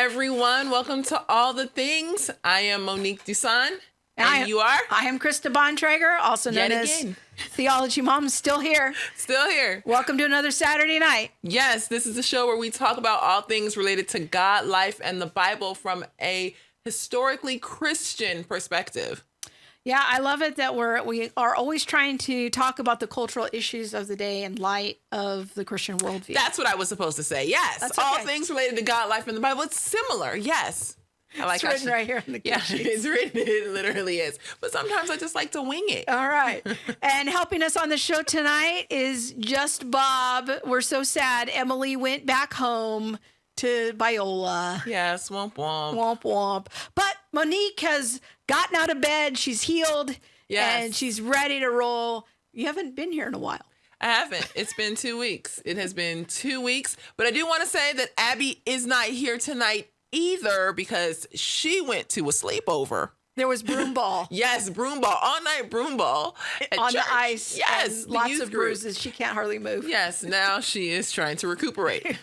everyone. Welcome to All the Things. I am Monique Duson. And you are? I am Krista Bontrager, also known as Theology Mom, still here. Still here. Welcome to another Saturday night. Yes, this is the show where we talk about all things related to God, life, and the Bible from a historically Christian perspective. Yeah, I love it that we are always trying to talk about the cultural issues of the day in light of the Christian worldview. That's what I was supposed to say. Yes. That's all okay. things related to God, life, and the Bible. It's similar. Yes. I like it's written right here in the Yeah, it's written. It literally is. But sometimes I just like to wing it. All right. And helping us on the show tonight is just Bob. We're so sad. Emily went back home to Biola. Yes, womp womp. Womp womp. But Monique has gotten out of bed. She's healed. Yes. And she's ready to roll. You haven't been here in a while. I haven't. It's been 2 weeks. It has been 2 weeks. But I do want to say that Abby is not here tonight either because she went to a sleepover. There was broom ball. Yes, broom ball. All night broom ball. On church. the ice. Yes. And lots of bruises. She can't hardly move. Yes. Now she is trying to recuperate.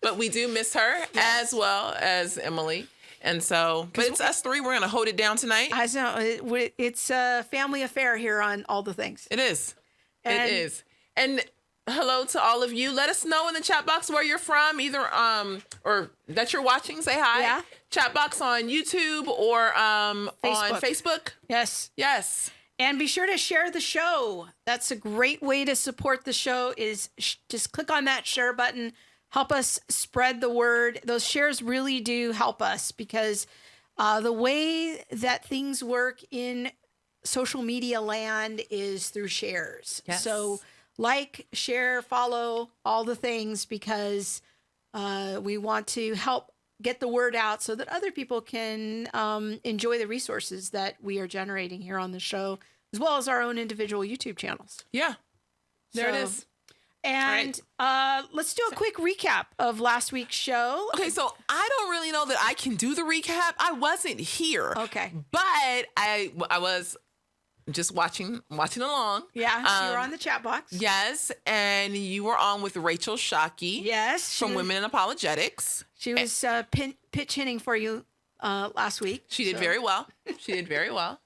But we do miss her as well as Emily. And so, but it's us three. We're going to hold it down tonight. I know. It's a family affair here on All the Things. It is. And it is. And hello to all of you. Let us know in the chat box where you're from, either or that you're watching. Say hi. Yeah. Chat box on YouTube or on Facebook. Yes. Yes. And be sure to share the show. That's a great way to support the show is just click on that share button. Help us spread the word. Those shares really do help us because the way that things work in social media land is through shares. Yes. So like, share, follow, all the things because we want to help get the word out so that other people can enjoy the resources that we are generating here on the show, as well as our own individual YouTube channels. Yeah. There it is. And let's do a quick recap of last week's show. Okay, so I don't really know that I can do the recap. I wasn't here. Okay. But I was just watching along. Yeah, you were on the chat box. Yes, and you were on with Rachel Shockey. Yes. From Women in Apologetics. She was pitch hitting for you last week. She did very well. She did very well.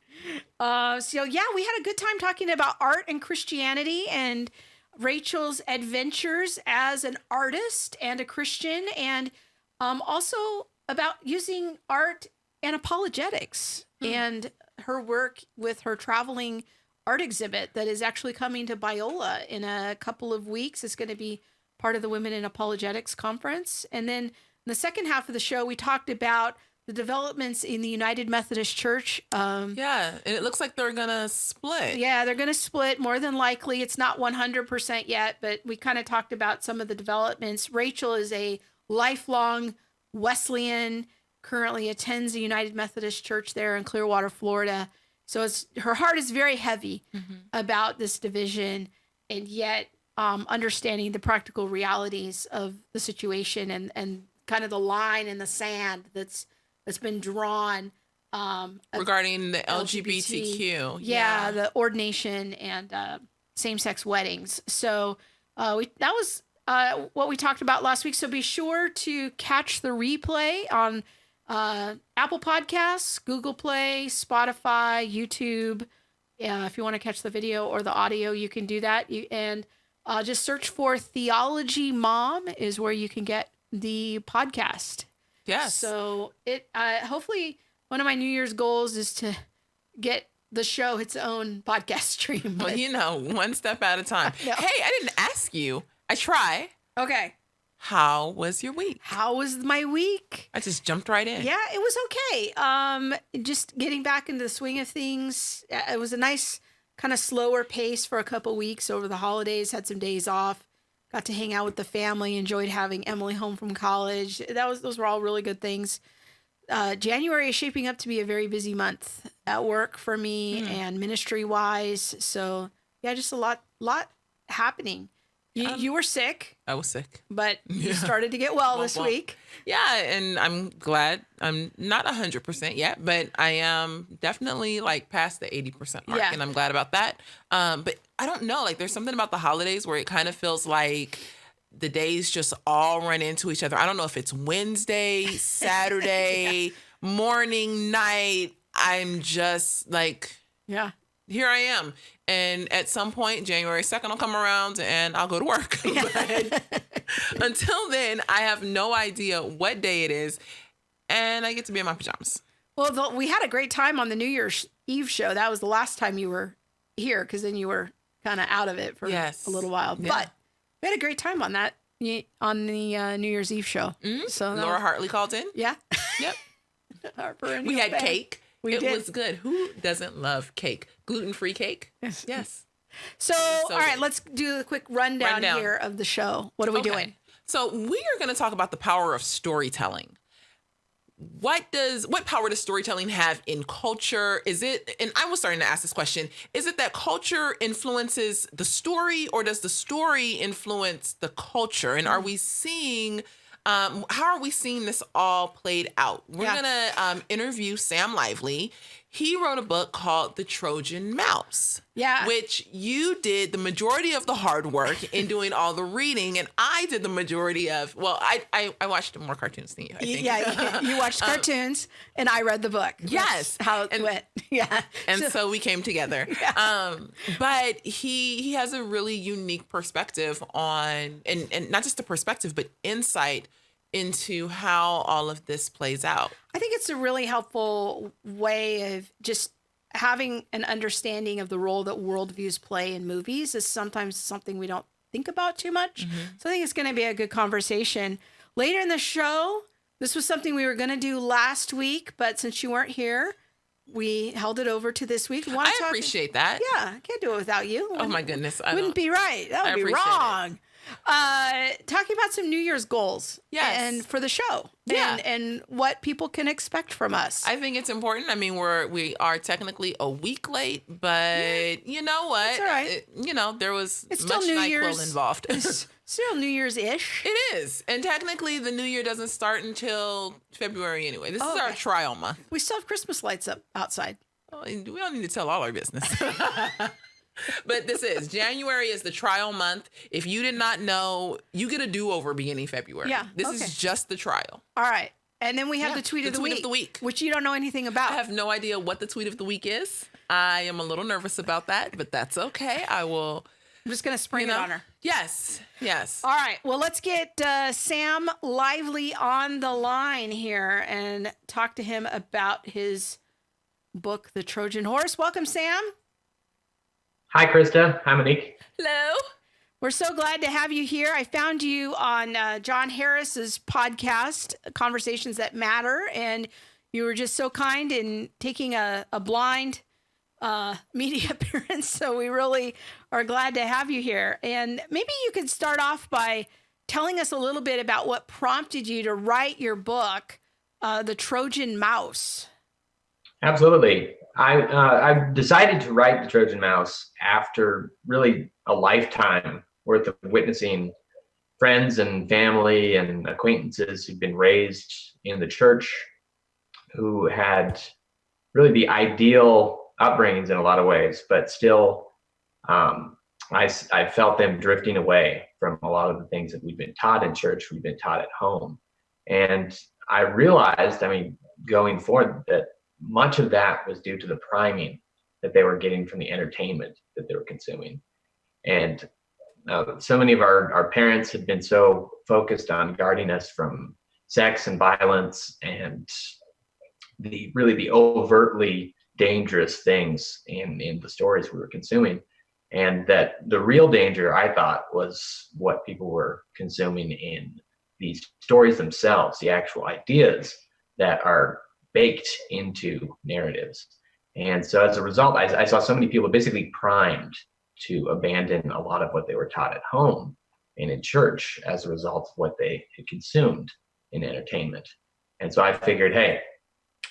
So, yeah, we had a good time talking about art and Christianity and Rachel's adventures as an artist and a Christian, and also about using art and apologetics and her work with her traveling art exhibit that is actually coming to Biola in a couple of weeks. It's going to be part of the Women in Apologetics conference. And then in the second half of the show, we talked about the developments in the United Methodist Church. Yeah, and it looks like they're going to split. Yeah, they're going to split more than likely. It's not 100% yet, but we kind of talked about some of the developments. Rachel is a lifelong Wesleyan, currently attends the United Methodist Church there in Clearwater, Florida. So her heart is very heavy about this division, and yet understanding the practical realities of the situation and kind of the line in the sand that's been drawn regarding the LGBTQ. Yeah, the ordination and same-sex weddings. So that was what we talked about last week. So be sure to catch the replay on Apple Podcasts, Google Play, Spotify, YouTube. If you want to catch the video or the audio, you can do that. And just search for Theology Mom is where you can get the podcast. Yes. So it hopefully one of my New Year's goals is to get the show its own podcast stream. Well, one step at a time. Hey, I didn't ask you. I try. Okay. How was your week? How was my week? I just jumped right in. Yeah, it was okay. Just getting back into the swing of things. It was a nice kind of slower pace for a couple weeks over the holidays. Had some days off. Got to hang out with the family. Enjoyed having Emily home from college. Those were all really good things. January is shaping up to be a very busy month at work for me and ministry wise. So yeah, just a lot happening. You were sick. I was sick. But you started to get well this week. Yeah, and I'm glad. I'm not 100% yet, but I am definitely like past the 80% mark, and I'm glad about that. But I don't know, like there's something about the holidays where it kind of feels like the days just all run into each other. I don't know if it's Wednesday, Saturday, morning, night. I'm just like, here I am. And at some point, January 2nd will come around and I'll go to work. But until then, I have no idea what day it is. And I get to be in my pajamas. Well, we had a great time on the New Year's Eve show. That was the last time you were here, because then you were kind of out of it for a little while. Yeah. But we had a great time on that, on the New Year's Eve show. Mm-hmm. So Laura Hartley called in. Yeah. Yep. We had cake. It was good. Who doesn't love cake? Gluten-free cake? Yes. So all right, let's do a quick rundown here of the show. What are we doing? So we are going to talk about the power of storytelling. What power does storytelling have in culture? Is it, and I was starting to ask this question, is it that culture influences the story, or does the story influence the culture? And are we seeing, how are we seeing this all played out? We're going to interview Sam Lively. He wrote a book called The Trojan Mouse, which you did the majority of the hard work in doing all the reading, and I did the majority of, I watched more cartoons than you, I think. Yeah, you watched cartoons, and I read the book. Yes. That's how it went. Yeah. And so we came together. Yeah. But he has a really unique perspective on, and not just a perspective, but insight into how all of this plays out. I think it's a really helpful way of just having an understanding of the role that worldviews play in movies is sometimes something we don't think about too much. Mm-hmm. So I think it's going to be a good conversation. Later in the show, this was something we were going to do last week, but since you weren't here, we held it over to this week. I appreciate that. Yeah, I can't do it without you. Oh my goodness. Wouldn't be right. That would be wrong. Talking about some New Year's goals. Yes. And for the show. Yeah. And what people can expect from us. I think it's important. I mean, we are technically a week late, but you know what? It's all right. There was it's much still New NyQuil Year's involved. It's still New Year's-ish. It is. And technically the new year doesn't start until February anyway. This is our trial month. We still have Christmas lights up outside. Oh, we don't need to tell all our business. But January is the trial month. If you did not know, you get a do-over beginning February. Yeah. This is just the trial. All right. And then we have the tweet of the week, which you don't know anything about. I have no idea what the tweet of the week is. I am a little nervous about that, but that's okay. I'm just going to spring it on her. Yes. All right. Well, let's get Sam Lively on the line here and talk to him about his book, The Trojan Horse. Welcome, Sam. Hi, Krista. Hi, Monique. Hello. We're so glad to have you here. I found you on John Harris's podcast, Conversations That Matter, and you were just so kind in taking a blind media appearance. So we really are glad to have you here. And maybe you could start off by telling us a little bit about what prompted you to write your book, The Trojan Mouse. Absolutely. I decided to write The Trojan Mouse after really a lifetime worth of witnessing friends and family and acquaintances who'd been raised in the church, who had really the ideal upbringings in a lot of ways, but still I felt them drifting away from a lot of the things that we've been taught in church, we've been taught at home. And I realized, going forward, that much of that was due to the priming that they were getting from the entertainment that they were consuming. And so many of our parents had been so focused on guarding us from sex and violence and the overtly dangerous things in the stories we were consuming. And that the real danger, I thought, was what people were consuming in these stories themselves, the actual ideas that are baked into narratives. And so as a result, I saw so many people basically primed to abandon a lot of what they were taught at home and in church as a result of what they had consumed in entertainment. And so I figured, hey,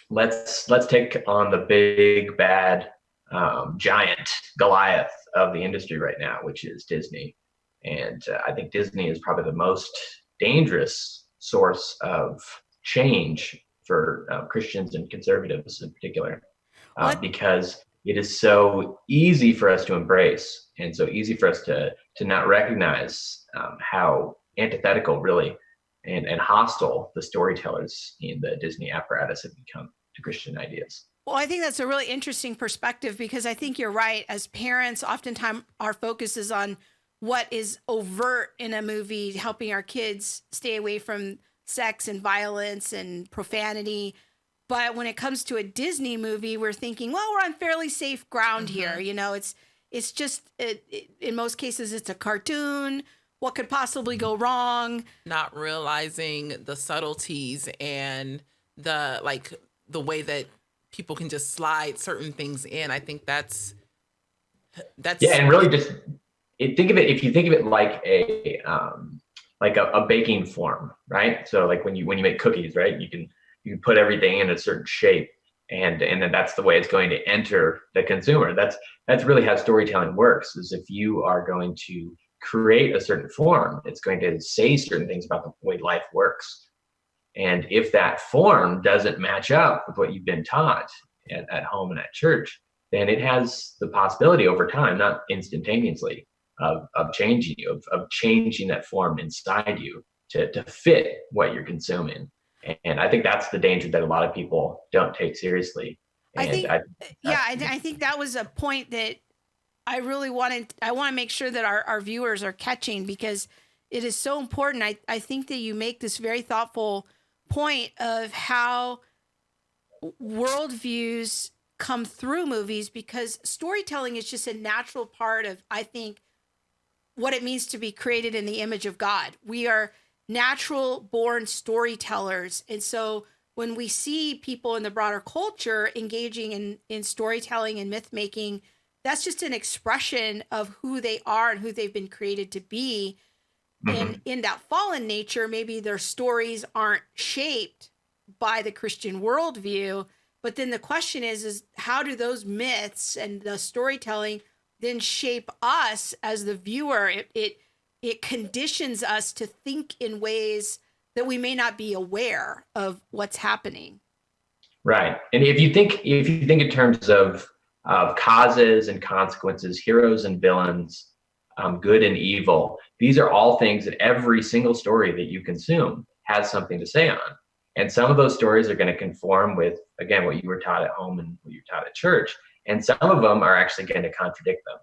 let's take on the big bad giant Goliath of the industry right now, which is Disney. And I think Disney is probably the most dangerous source of change for Christians and conservatives in particular, because it is so easy for us to embrace and so easy for us to not recognize how antithetical, really, and hostile the storytellers in the Disney apparatus have become to Christian ideas. Well, I think that's a really interesting perspective, because I think you're right. As parents, oftentimes our focus is on what is overt in a movie, helping our kids stay away from sex and violence and profanity. But when it comes to a Disney movie, we're thinking, well, we're on fairly safe ground here. You know, it's just, in most cases, it's a cartoon. What could possibly go wrong? Not realizing the subtleties and the way that people can just slide certain things in. I think that's yeah, and really just think of it, if you think of it like a baking form, right? So like when you make cookies, right, you can put everything in a certain shape, and then that's the way it's going to enter the consumer. That's really how storytelling works, is if you are going to create a certain form, it's going to say certain things about the way life works. And if that form doesn't match up with what you've been taught at home and at church, then it has the possibility over time, not instantaneously, of changing you, of changing that form inside you to fit what you're consuming. And I think that's the danger that a lot of people don't take seriously. And I think that was a point that I want to make sure that our viewers are catching, because it is so important. I think that you make this very thoughtful point of how worldviews come through movies, because storytelling is just a natural part of, I think, what it means to be created in the image of God. We are natural born storytellers. And so when we see people in the broader culture engaging in storytelling and myth making, that's just an expression of who they are and who they've been created to be. And in that fallen nature, maybe their stories aren't shaped by the Christian worldview. But then the question is how do those myths and the storytelling then shape us as the viewer? It conditions us to think in ways that we may not be aware of what's happening. Right. And if you think in terms of causes and consequences, heroes and villains, good and evil, these are all things that every single story that you consume has something to say on. And some of those stories are going to conform with, again, what you were taught at home and what you're taught at church. And some of them are actually going to contradict them.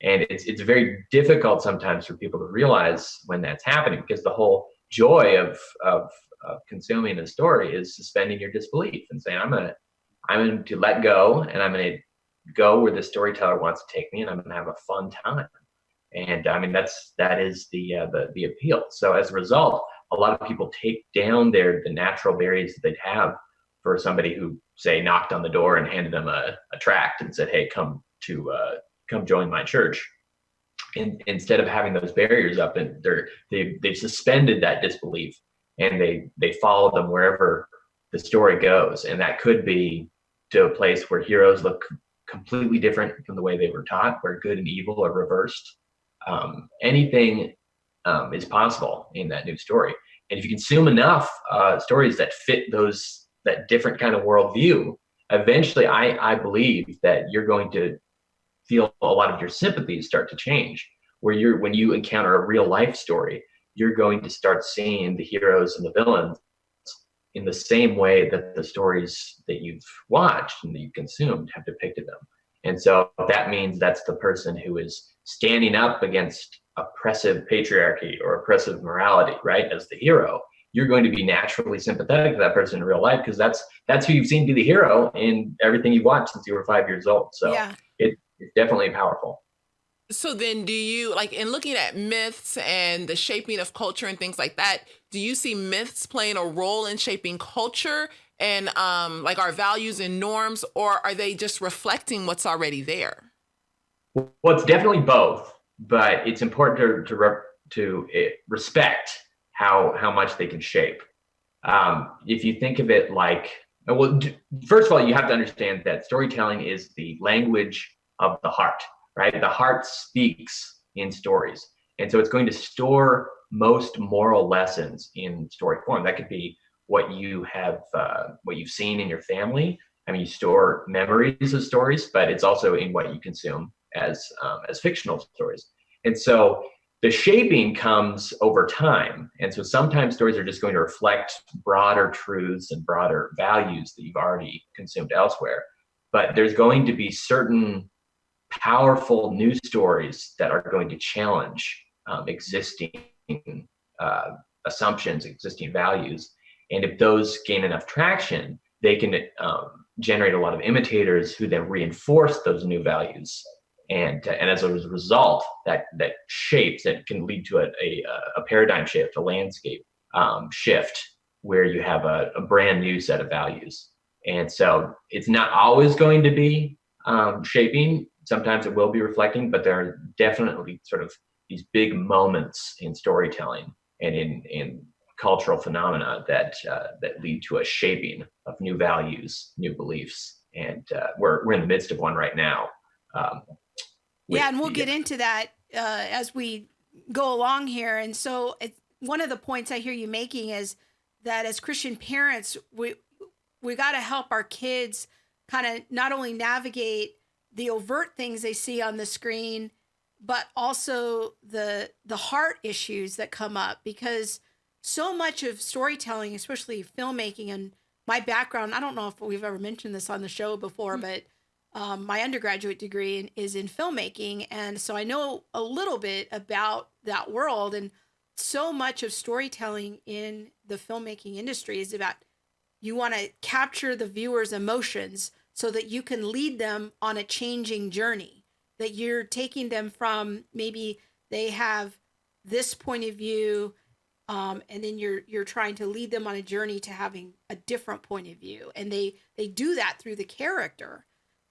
And it's very difficult sometimes for people to realize when that's happening, because the whole joy of consuming a story is suspending your disbelief and saying, I'm going to let go, and I'm going to go where the storyteller wants to take me, and I'm going to have a fun time. And I mean, that is the appeal. So as a result, a lot of people take down the natural barriers that they'd have for somebody who, say, knocked on the door and handed them a tract and said, hey, come join my church. And instead of having those barriers up, and they've suspended that disbelief, and they follow them wherever the story goes. And that could be to a place where heroes look completely different from the way they were taught, where good and evil are reversed. Anything is possible in that new story. And if you consume enough stories that fit that different kind of worldview, eventually I believe that you're going to feel a lot of your sympathies start to change, where when you encounter a real life story, you're going to start seeing the heroes and the villains in the same way that the stories that you've watched and that you've consumed have depicted them. And so that means that's the person who is standing up against oppressive patriarchy or oppressive morality, right? As the hero, you're going to be naturally sympathetic to that person in real life, because that's who you've seen be the hero in everything you've watched since you were 5 years old. So yeah. It's definitely powerful. So then do you, like, in looking at myths and the shaping of culture and things like that, do you see myths playing a role in shaping culture and like our values and norms, or are they just reflecting what's already there? Well, it's definitely both, but it's important to respect how much they can shape. If you think of it like, well, first of all, you have to understand that storytelling is the language of the heart, right? The heart speaks in stories. And so it's going to store most moral lessons in story form. That could be what you have, what you've seen in your family. I mean, you store memories of stories, but it's also in what you consume as fictional stories. And so the shaping comes over time. And so sometimes stories are just going to reflect broader truths and broader values that you've already consumed elsewhere. But there's going to be certain powerful new stories that are going to challenge existing assumptions, existing values. And if those gain enough traction, they can generate a lot of imitators who then reinforce those new values. And as a result, that shapes, that can lead to a paradigm shift, a landscape shift, where you have a brand new set of values. And so it's not always going to be shaping. Sometimes it will be reflecting, but there are definitely sort of these big moments in storytelling and in cultural phenomena that lead to a shaping of new values, new beliefs. And we're in the midst of one right now. And we'll get into that as we go along here. And so one of the points I hear you making is that as Christian parents, we got to help our kids kind of not only navigate the overt things they see on the screen, but also the heart issues that come up, because so much of storytelling, especially filmmaking, and my background, I don't know if we've ever mentioned this on the show before, but my undergraduate degree is in filmmaking. And so I know a little bit about that world. And so much of storytelling in the filmmaking industry is about, you want to capture the viewer's emotions so that you can lead them on a changing journey, that you're taking them from maybe they have this point of view, and then you're trying to lead them on a journey to having a different point of view. And they do that through the character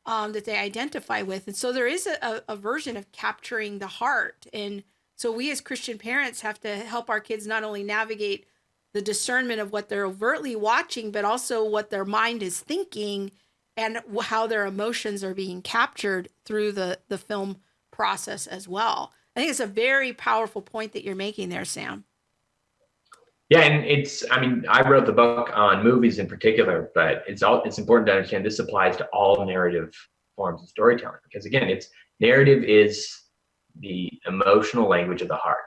that they identify with. And so there is a version of capturing the heart. And so we as Christian parents have to help our kids not only navigate the discernment of what they're overtly watching, but also what their mind is thinking and how their emotions are being captured through the film process as well. I think it's a very powerful point that you're making there, Sam. Yeah, and I wrote the book on movies in particular, but it's important to understand this applies to all narrative forms of storytelling, because again, narrative is the emotional language of the heart.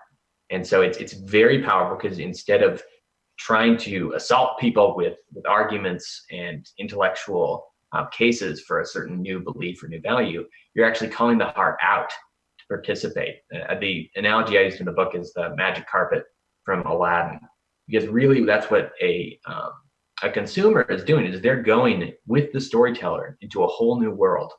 And so it's very powerful, because instead of trying to assault people with arguments and intellectual cases for a certain new belief or new value, you're actually calling the heart out to participate. The analogy I used in the book is the magic carpet from Aladdin, because really that's what a consumer is doing, is they're going with the storyteller into a whole new world,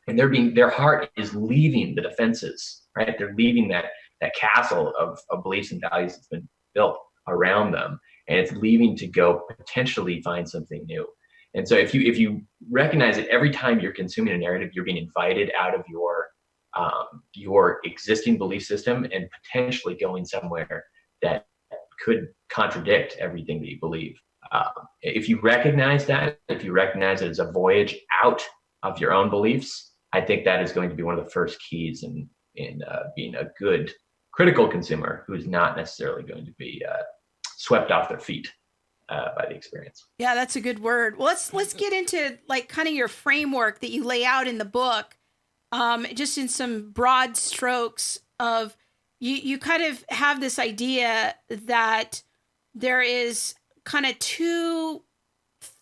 and their heart is leaving the defenses, right? They're leaving that castle of beliefs and values that's been built around them, and it's leaving to go potentially find something new. And so if you recognize that every time you're consuming a narrative, you're being invited out of your existing belief system and potentially going somewhere that could contradict everything that you believe. If you recognize that, if you recognize it as a voyage out of your own beliefs, I think that is going to be one of the first keys in being a good critical consumer who's not necessarily going to be swept off their feet by the experience. Yeah, that's a good word. Well, let's get into like kind of your framework that you lay out in the book, just in some broad strokes of you kind of have this idea that there is kind of two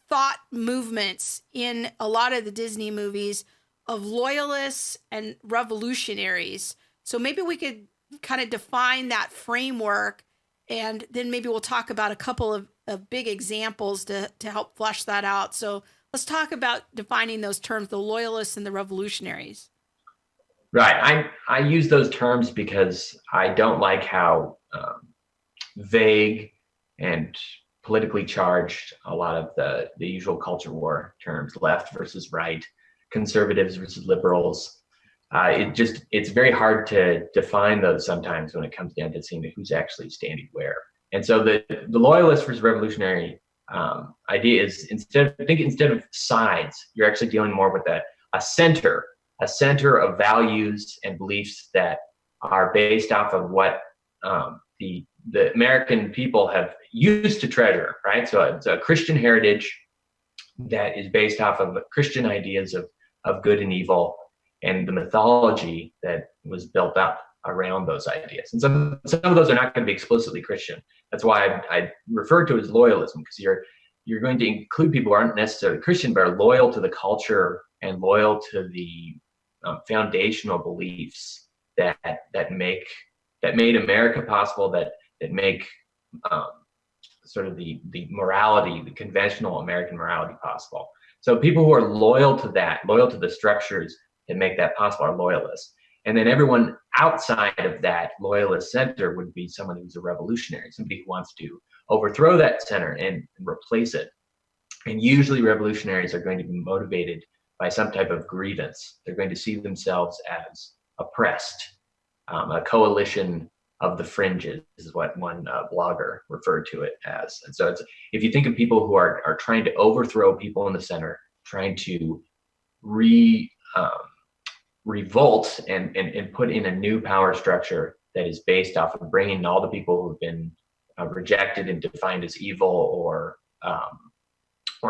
thought movements in a lot of the Disney movies of loyalists and revolutionaries. So maybe we could kind of define that framework, and then maybe we'll talk about a couple of big examples to help flesh that out. So let's talk about defining those terms, the loyalists and the revolutionaries. Right. I use those terms because I don't like how vague and politically charged a lot of the usual culture war terms, left versus right, conservatives versus liberals. It's very hard to define those sometimes when it comes down to seeing who's actually standing where. And so the loyalist versus revolutionary idea is instead of sides, you're actually dealing more with a center of values and beliefs that are based off of what the American people have used to treasure, right? So it's a Christian heritage that is based off of Christian ideas of good and evil, and the mythology that was built up around those ideas. And some of those are not going to be explicitly Christian. That's why I refer to it as loyalism, because you're going to include people who aren't necessarily Christian, but are loyal to the culture and loyal to the foundational beliefs that made America possible, that make sort of the morality, the conventional American morality possible. So people who are loyal to that, loyal to the structures that make that possible, are loyalists. And then everyone outside of that loyalist center would be someone who's a revolutionary, somebody who wants to overthrow that center and replace it. And usually revolutionaries are going to be motivated by some type of grievance. They're going to see themselves as oppressed, a coalition of the fringes is what one blogger referred to it as. And so if you think of people who are trying to overthrow people in the center, trying to revolt and put in a new power structure that is based off of bringing all the people who have been rejected and defined as evil or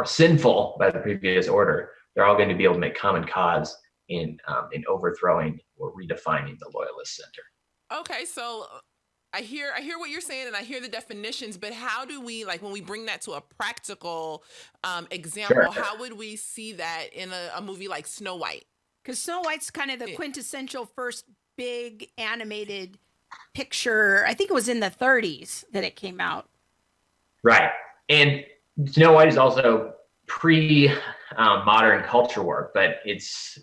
sinful by the previous order, they're all going to be able to make common cause in overthrowing or redefining the loyalist center. Okay, so I hear what you're saying, and I hear the definitions, but how do we, like, when we bring that to a practical example, Sure. how would we see that in a movie like Snow White? Because Snow White's kind of the quintessential first big animated picture. I think it was in the 30s that it came out. Right. And Snow White is also pre-modern culture work, but it's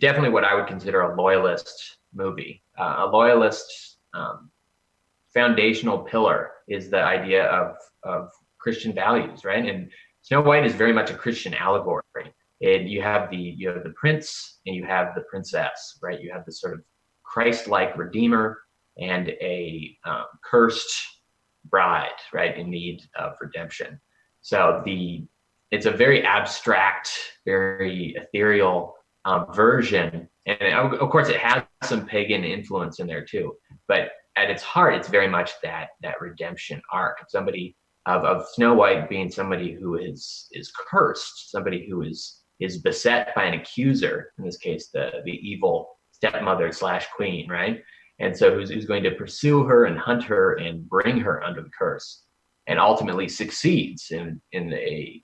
definitely what I would consider a loyalist movie. A loyalist foundational pillar is the idea of Christian values, right? And Snow White is very much a Christian allegory. And you have the prince and you have the princess, right? You have this sort of Christ-like redeemer and a cursed bride, right, in need of redemption. So it's a very abstract, very ethereal version, and of course it has some pagan influence in there too. But at its heart, it's very much that redemption arc of somebody of Snow White being somebody who is cursed, somebody who is beset by an accuser, in this case the evil stepmother / queen, right? And so who's going to pursue her and hunt her and bring her under the curse, and ultimately succeeds in a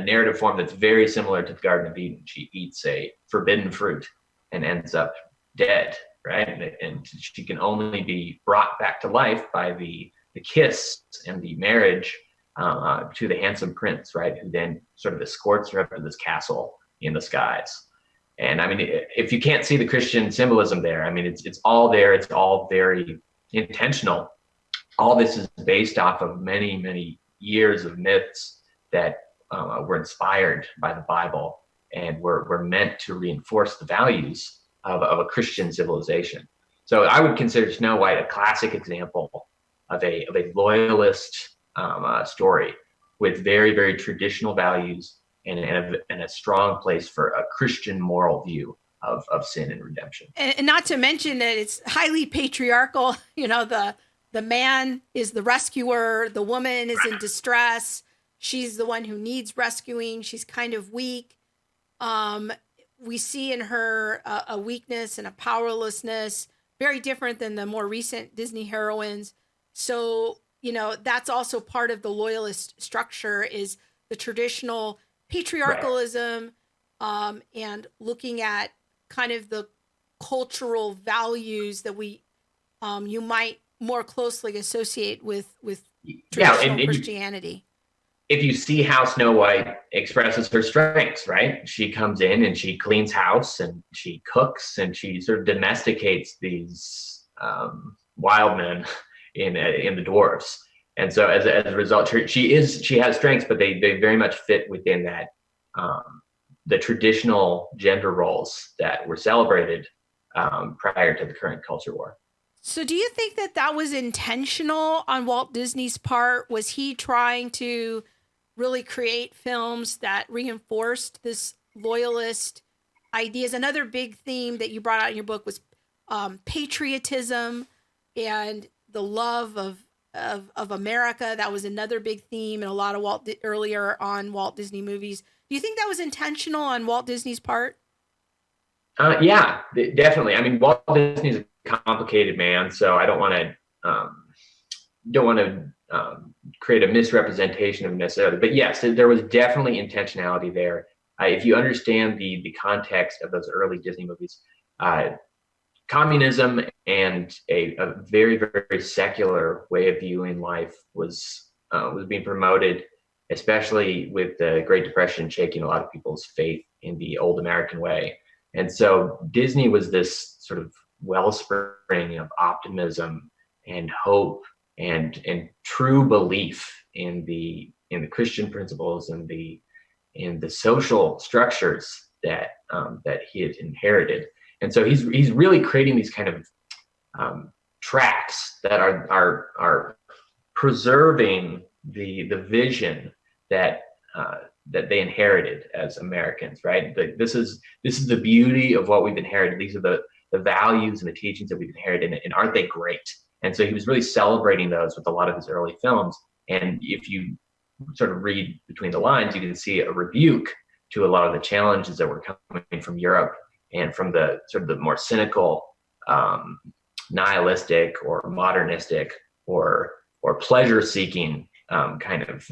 narrative form that's very similar to the Garden of Eden. She eats a forbidden fruit and ends up dead, right? And she can only be brought back to life by the kiss and the marriage to the handsome prince, right? Who then sort of escorts her up to this castle in the skies. And I mean, if you can't see the Christian symbolism there, I mean, it's all there. It's all very intentional. All this is based off of many, many years of myths that were inspired by the Bible and were meant to reinforce the values of a Christian civilization. So I would consider Snow White a classic example of a loyalist story with very, very traditional values and a strong place for a Christian moral view of sin and redemption. And not to mention that it's highly patriarchal. You know, the man is the rescuer. The woman is in distress. She's the one who needs rescuing. She's kind of weak. We see in her a weakness and a powerlessness, very different than the more recent Disney heroines. So, you know, that's also part of the loyalist structure, is the traditional patriarchalism, and looking at kind of the cultural values that you might more closely associate with traditional Christianity. If you see how Snow White expresses her strengths, right? She comes in and she cleans house and she cooks and she sort of domesticates these wild men in the dwarves. And so as a result, she has strengths, but they very much fit within that the traditional gender roles that were celebrated prior to the current culture war. So do you think that was intentional on Walt Disney's part? Was he trying to really create films that reinforced this loyalist ideas? Another big theme that you brought out in your book was patriotism and the love of America. That was another big theme in a lot of earlier on Walt Disney movies. Do you think that was intentional on Walt Disney's part? Yeah, definitely. I mean, Walt Disney's a complicated man, so I don't want to create a misrepresentation of necessarily. But yes, there was definitely intentionality there. If you understand the context of those early Disney movies, communism and a very, very secular way of viewing life was being promoted, especially with the Great Depression shaking a lot of people's faith in the old American way. And so Disney was this sort of wellspring of optimism and hope and true belief in the Christian principles and in the social structures that he had inherited. And so he's really creating these kind of tracks that are preserving the vision that they inherited as Americans, right? This is the beauty of what we've inherited. These are the values and the teachings that we've inherited, and aren't they great? And so he was really celebrating those with a lot of his early films. And if you sort of read between the lines, you can see a rebuke to a lot of the challenges that were coming from Europe and from the sort of the more cynical, nihilistic or modernistic or pleasure-seeking kind of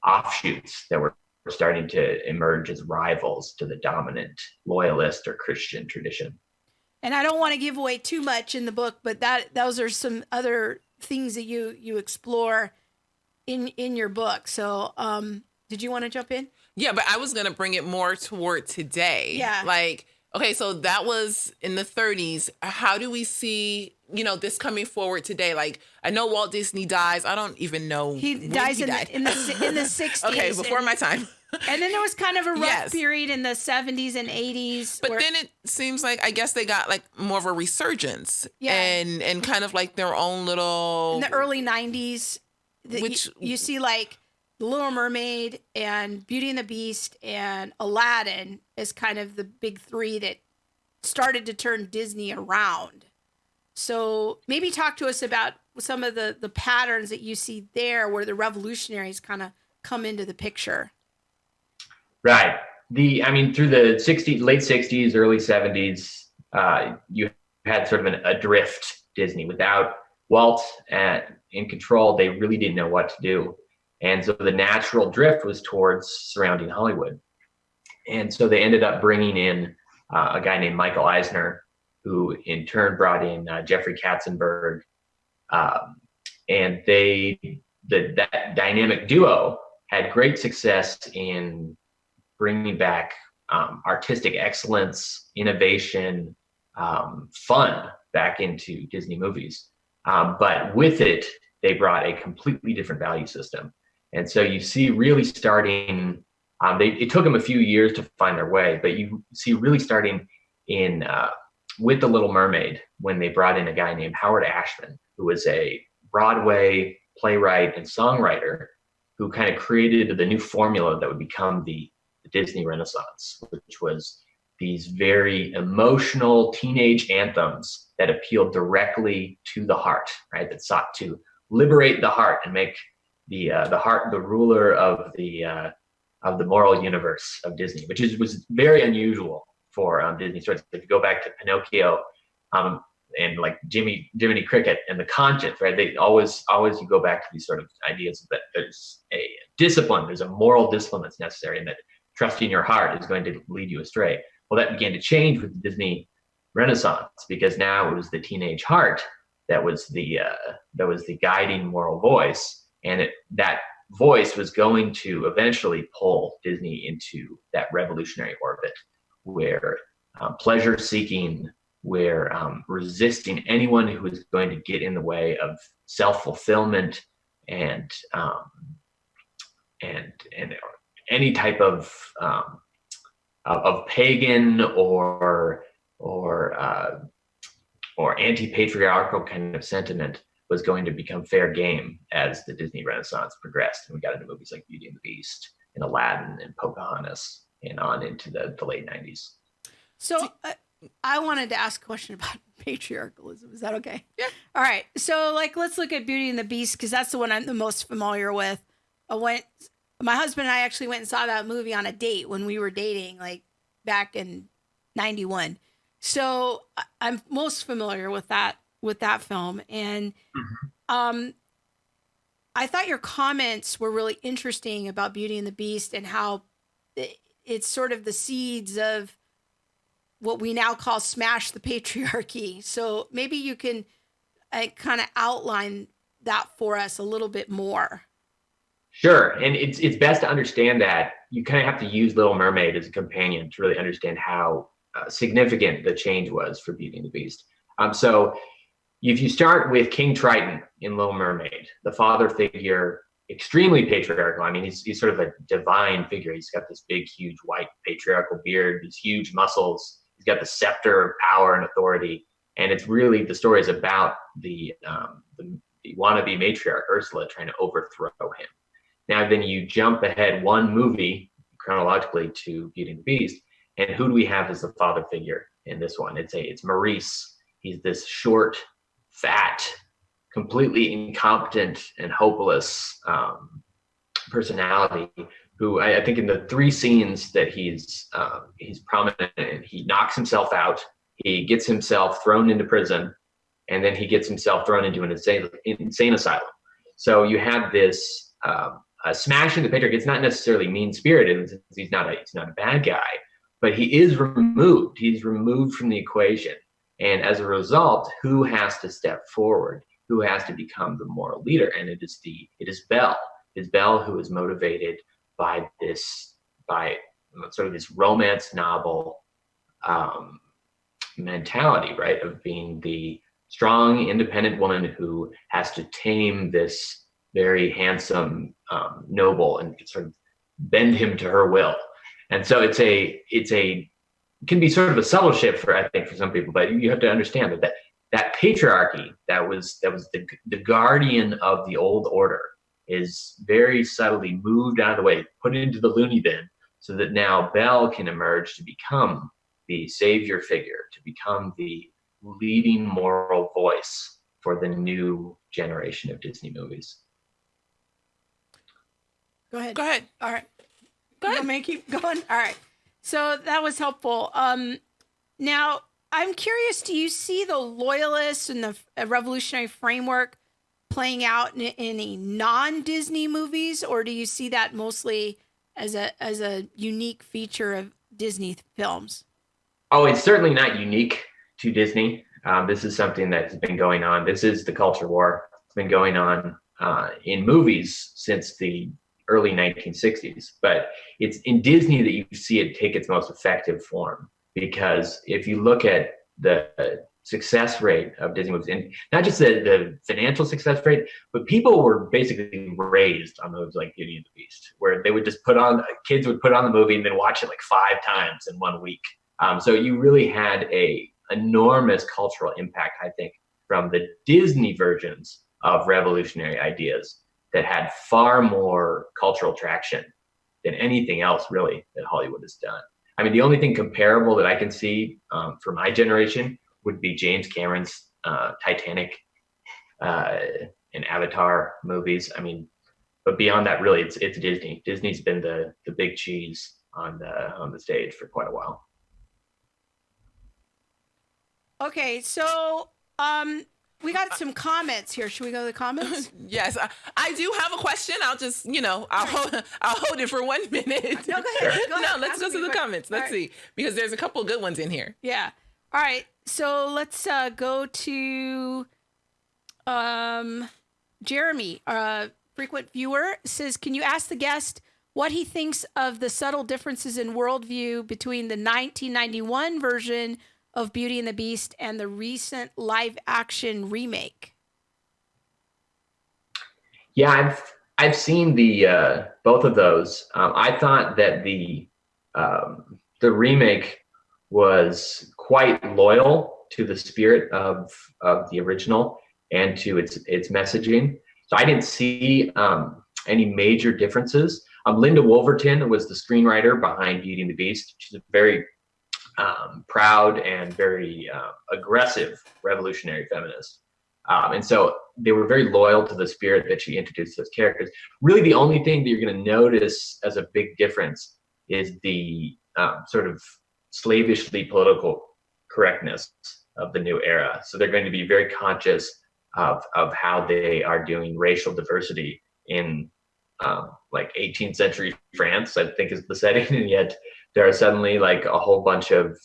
offshoots that were starting to emerge as rivals to the dominant loyalist or Christian tradition. And I don't want to give away too much in the book, but those are some other things that you explore in your book. So, did you want to jump in? Yeah, but I was going to bring it more toward today. Yeah. Like, okay, so that was in the 30s. How do we see, this coming forward today? Like, I know Walt Disney dies. I don't even know he died in the 60s. Okay, before my time. And then there was kind of a rough Yes. period in the 70s and 80s. But then it seems like, I guess they got like more of a resurgence. Yeah. And kind of like their own little. In the early 90s, you see like The Little Mermaid and Beauty and the Beast and Aladdin as kind of the big three that started to turn Disney around. So maybe talk to us about some of the patterns that you see there where the revolutionaries kind of come into the picture. Right. Through the late 60s, early 70s, you had sort of an adrift Disney. Without Walt in control, they really didn't know what to do. And so the natural drift was towards surrounding Hollywood. And so they ended up bringing in a guy named Michael Eisner, who in turn brought in Jeffrey Katzenberg. And that dynamic duo had great success in bringing back artistic excellence, innovation, fun back into Disney movies. But with it, they brought a completely different value system. And so you see really starting, it took them a few years to find their way, but you see really starting in with The Little Mermaid when they brought in a guy named Howard Ashman, who was a Broadway playwright and songwriter who kind of created the new formula that would become the Disney Renaissance, which was these very emotional teenage anthems that appealed directly to the heart, right? That sought to liberate the heart and make the heart the ruler of the moral universe of Disney, which was very unusual for Disney stories. If you go back to Pinocchio, and like Jiminy Cricket and the conscience, right? They always you go back to these sort of ideas that there's a discipline, there's a moral discipline that's necessary, and that trusting your heart is going to lead you astray. Well, that began to change with the Disney Renaissance, because now it was the teenage heart that was the guiding moral voice, and that voice was going to eventually pull Disney into that revolutionary orbit where pleasure seeking, where resisting anyone who is going to get in the way of self-fulfillment and any type of pagan or anti-patriarchal kind of sentiment was going to become fair game as the Disney Renaissance progressed, and we got into movies like Beauty and the Beast and Aladdin and Pocahontas and on into the late 90s. So I wanted to ask a question about patriarchalism. Is that okay? Yeah. All right. So let's look at Beauty and the Beast, because that's the one I'm the most familiar with. My husband and I actually went and saw that movie on a date when we were dating, like back in 91. So I'm most familiar with that film, and um, I thought your comments were really interesting about Beauty and the Beast and how it's sort of the seeds of what we now call smash the patriarchy. So maybe you can kind of outline that for us a little bit more. Sure, and it's best to understand that you kind of have to use Little Mermaid as a companion to really understand how significant the change was for Beauty and the Beast. So if you start with King Triton in Little Mermaid, the father figure, extremely patriarchal. I mean, he's sort of a divine figure. He's got this big, huge, white patriarchal beard, these huge muscles. He's got the scepter of power and authority, and it's really, the story is about the wannabe matriarch Ursula trying to overthrow him. Now, then you jump ahead one movie chronologically to Beauty and the Beast, and who do we have as the father figure in this one? It's Maurice. He's this short, fat, completely incompetent and hopeless personality who I think in the 3 scenes that he's prominent in, he knocks himself out, he gets himself thrown into prison, and then he gets himself thrown into an insane asylum. So you have this smashing the patriarch. It's not necessarily mean-spirited. He's not a bad guy, but he is removed. He's removed from the equation. And as a result, who has to step forward? Who has to become the moral leader? And it is Belle. It's Belle who is motivated by sort of this romance novel mentality, right? Of being the strong, independent woman who has to tame this very handsome noble and sort of bend him to her will. And so it can be sort of a subtle shift for some people, but you have to understand that patriarchy that was the guardian of the old order is very subtly moved out of the way, put into the loony bin, so that now Belle can emerge to become the savior figure, to become the leading moral voice for the new generation of Disney movies. Go ahead. All right. Go ahead. May I keep going? All right. So that was helpful. Now, I'm curious, do you see the loyalists and the revolutionary framework playing out in any non-Disney movies, or do you see that mostly as a unique feature of Disney films? Oh, it's certainly not unique to Disney. This is something that has been going on. This is the culture war. It's been going on in movies since the early 1960s, but it's in Disney that you see it take its most effective form. Because if you look at the success rate of Disney movies, and not just the financial success rate, but people were basically raised on movies like Beauty and the Beast, where they would just kids would put on the movie and then watch it like 5 times in 1 week. So you really had a enormous cultural impact, I think, from the Disney versions of revolutionary ideas that had far more cultural traction than anything else really that Hollywood has done. I mean, the only thing comparable that I can see for my generation would be James Cameron's Titanic and Avatar movies. I mean, but beyond that, really, it's Disney. Disney's been the big cheese on the stage for quite a while. Okay, so we got some comments here. Should we go to the comments? Yes, I do have a question. I'll just, I'll hold it for 1 minute. No, go ahead. No, let's go to the comments. Let's see, because there's a couple good ones in here. Yeah. All right. So let's go to Jeremy, frequent viewer, says, can you ask the guest what he thinks of the subtle differences in worldview between the 1991 version of Beauty and the Beast and the recent live action remake? Yeah, I've seen the both of those. I thought that the remake was quite loyal to the spirit of the original and to its messaging. So I didn't see any major differences. Linda Wolverton was the screenwriter behind Beauty and the Beast. She's a very proud and very aggressive revolutionary feminist. And so they were very loyal to the spirit that she introduced those characters. Really, the only thing that you're going to notice as a big difference is the sort of slavishly political correctness of the new era. So they're going to be very conscious of how they are doing racial diversity in like 18th century France, I think is the setting, and yet there are suddenly like a whole bunch of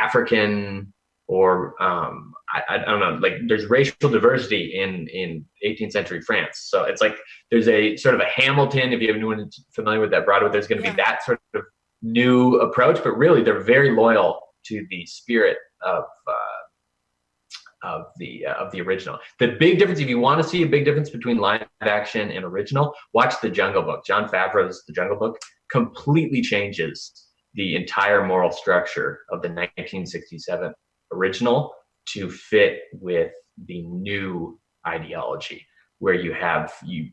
African or I don't know, like there's racial diversity in 18th century France. So it's like there's a sort of a Hamilton, if you have anyone familiar with that Broadway, there's going to be that sort of new approach, but really they're very loyal to the spirit of the original. The big difference, if you want to see a big difference between live action and original, watch The Jungle Book. Jon Favreau's The Jungle Book completely changes the entire moral structure of the 1967 original to fit with the new ideology, where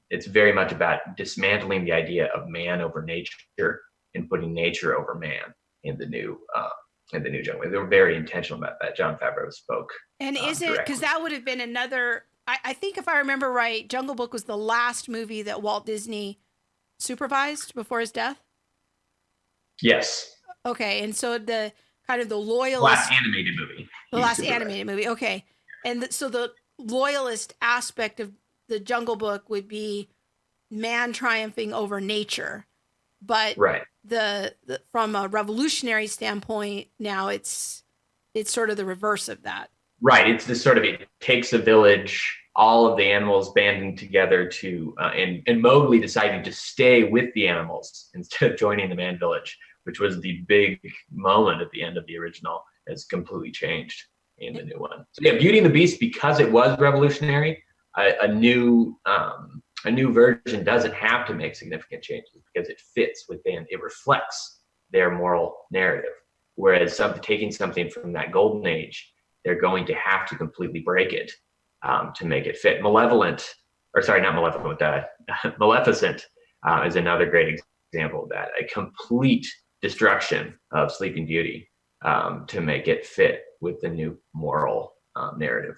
it's very much about dismantling the idea of man over nature and putting nature over man in the new Jungle. They were very intentional about that. Jon Favreau spoke. And is it, because that would have been another, I think if I remember right, Jungle Book was the last movie that Walt Disney supervised before his death? Yes. Okay, and so the kind of the loyalist... Last animated movie. The last animated movie, okay. And so the loyalist aspect of the Jungle Book would be man triumphing over nature. But right. the from a revolutionary standpoint, now it's sort of the reverse of that. Right. It's this sort of, it takes a village, all of the animals banding together to, and Mowgli deciding to stay with the animals instead of joining the man village, which was the big moment at the end of the original, has completely changed in the new one. So yeah, Beauty and the Beast, because it was revolutionary, a new version doesn't have to make significant changes because it fits within, it reflects their moral narrative. Whereas taking something from that golden age, they're going to have to completely break it to make it fit. Maleficent is another great example of that. A complete destruction of Sleeping Beauty to make it fit with the new moral narrative.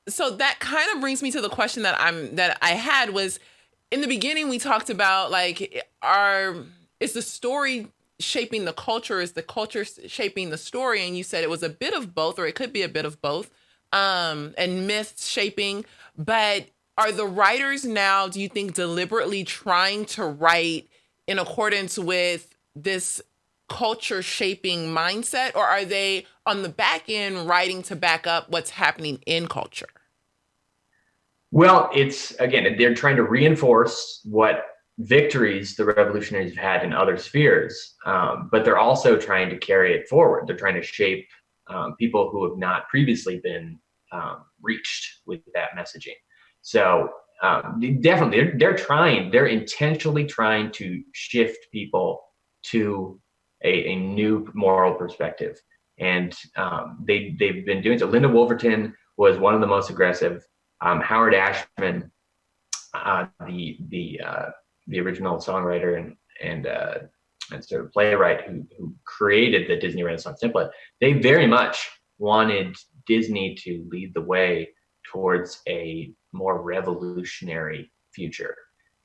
So that kind of brings me to the question that I had was, in the beginning we talked about like, is the story shaping the culture? Is the culture shaping the story? And you said it was a bit of both, or it could be a bit of both, and myth shaping. But are the writers now, do you think, deliberately trying to write in accordance with this culture shaping mindset, or are they on the back end writing to back up what's happening in culture? Well, it's, again, they're trying to reinforce what victories the revolutionaries have had in other spheres, but they're also trying to carry it forward. They're trying to shape people who have not previously been reached with that messaging. So definitely, they're intentionally trying to shift people to a new moral perspective. And they've been doing so. Linda Wolverton was one of the most aggressive. Howard Ashman, the original songwriter and sort of playwright who created the Disney Renaissance template, they very much wanted Disney to lead the way towards a more revolutionary future.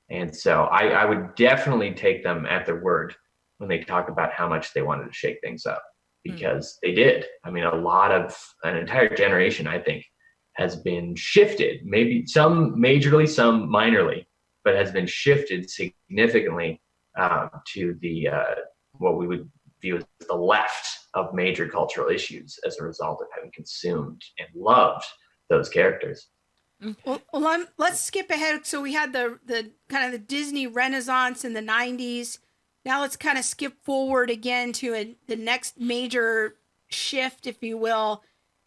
And so I would definitely take them at their word when they talk about how much they wanted to shake things up, because they did. I mean, an entire generation, I think, has been shifted, maybe some majorly, some minorly, but has been shifted significantly to the what we would view as the left of major cultural issues as a result of having consumed and loved those characters. Well, let's skip ahead. So we had the kind of the Disney Renaissance in the 90s. Now let's kind of skip forward again to the next major shift, if you will.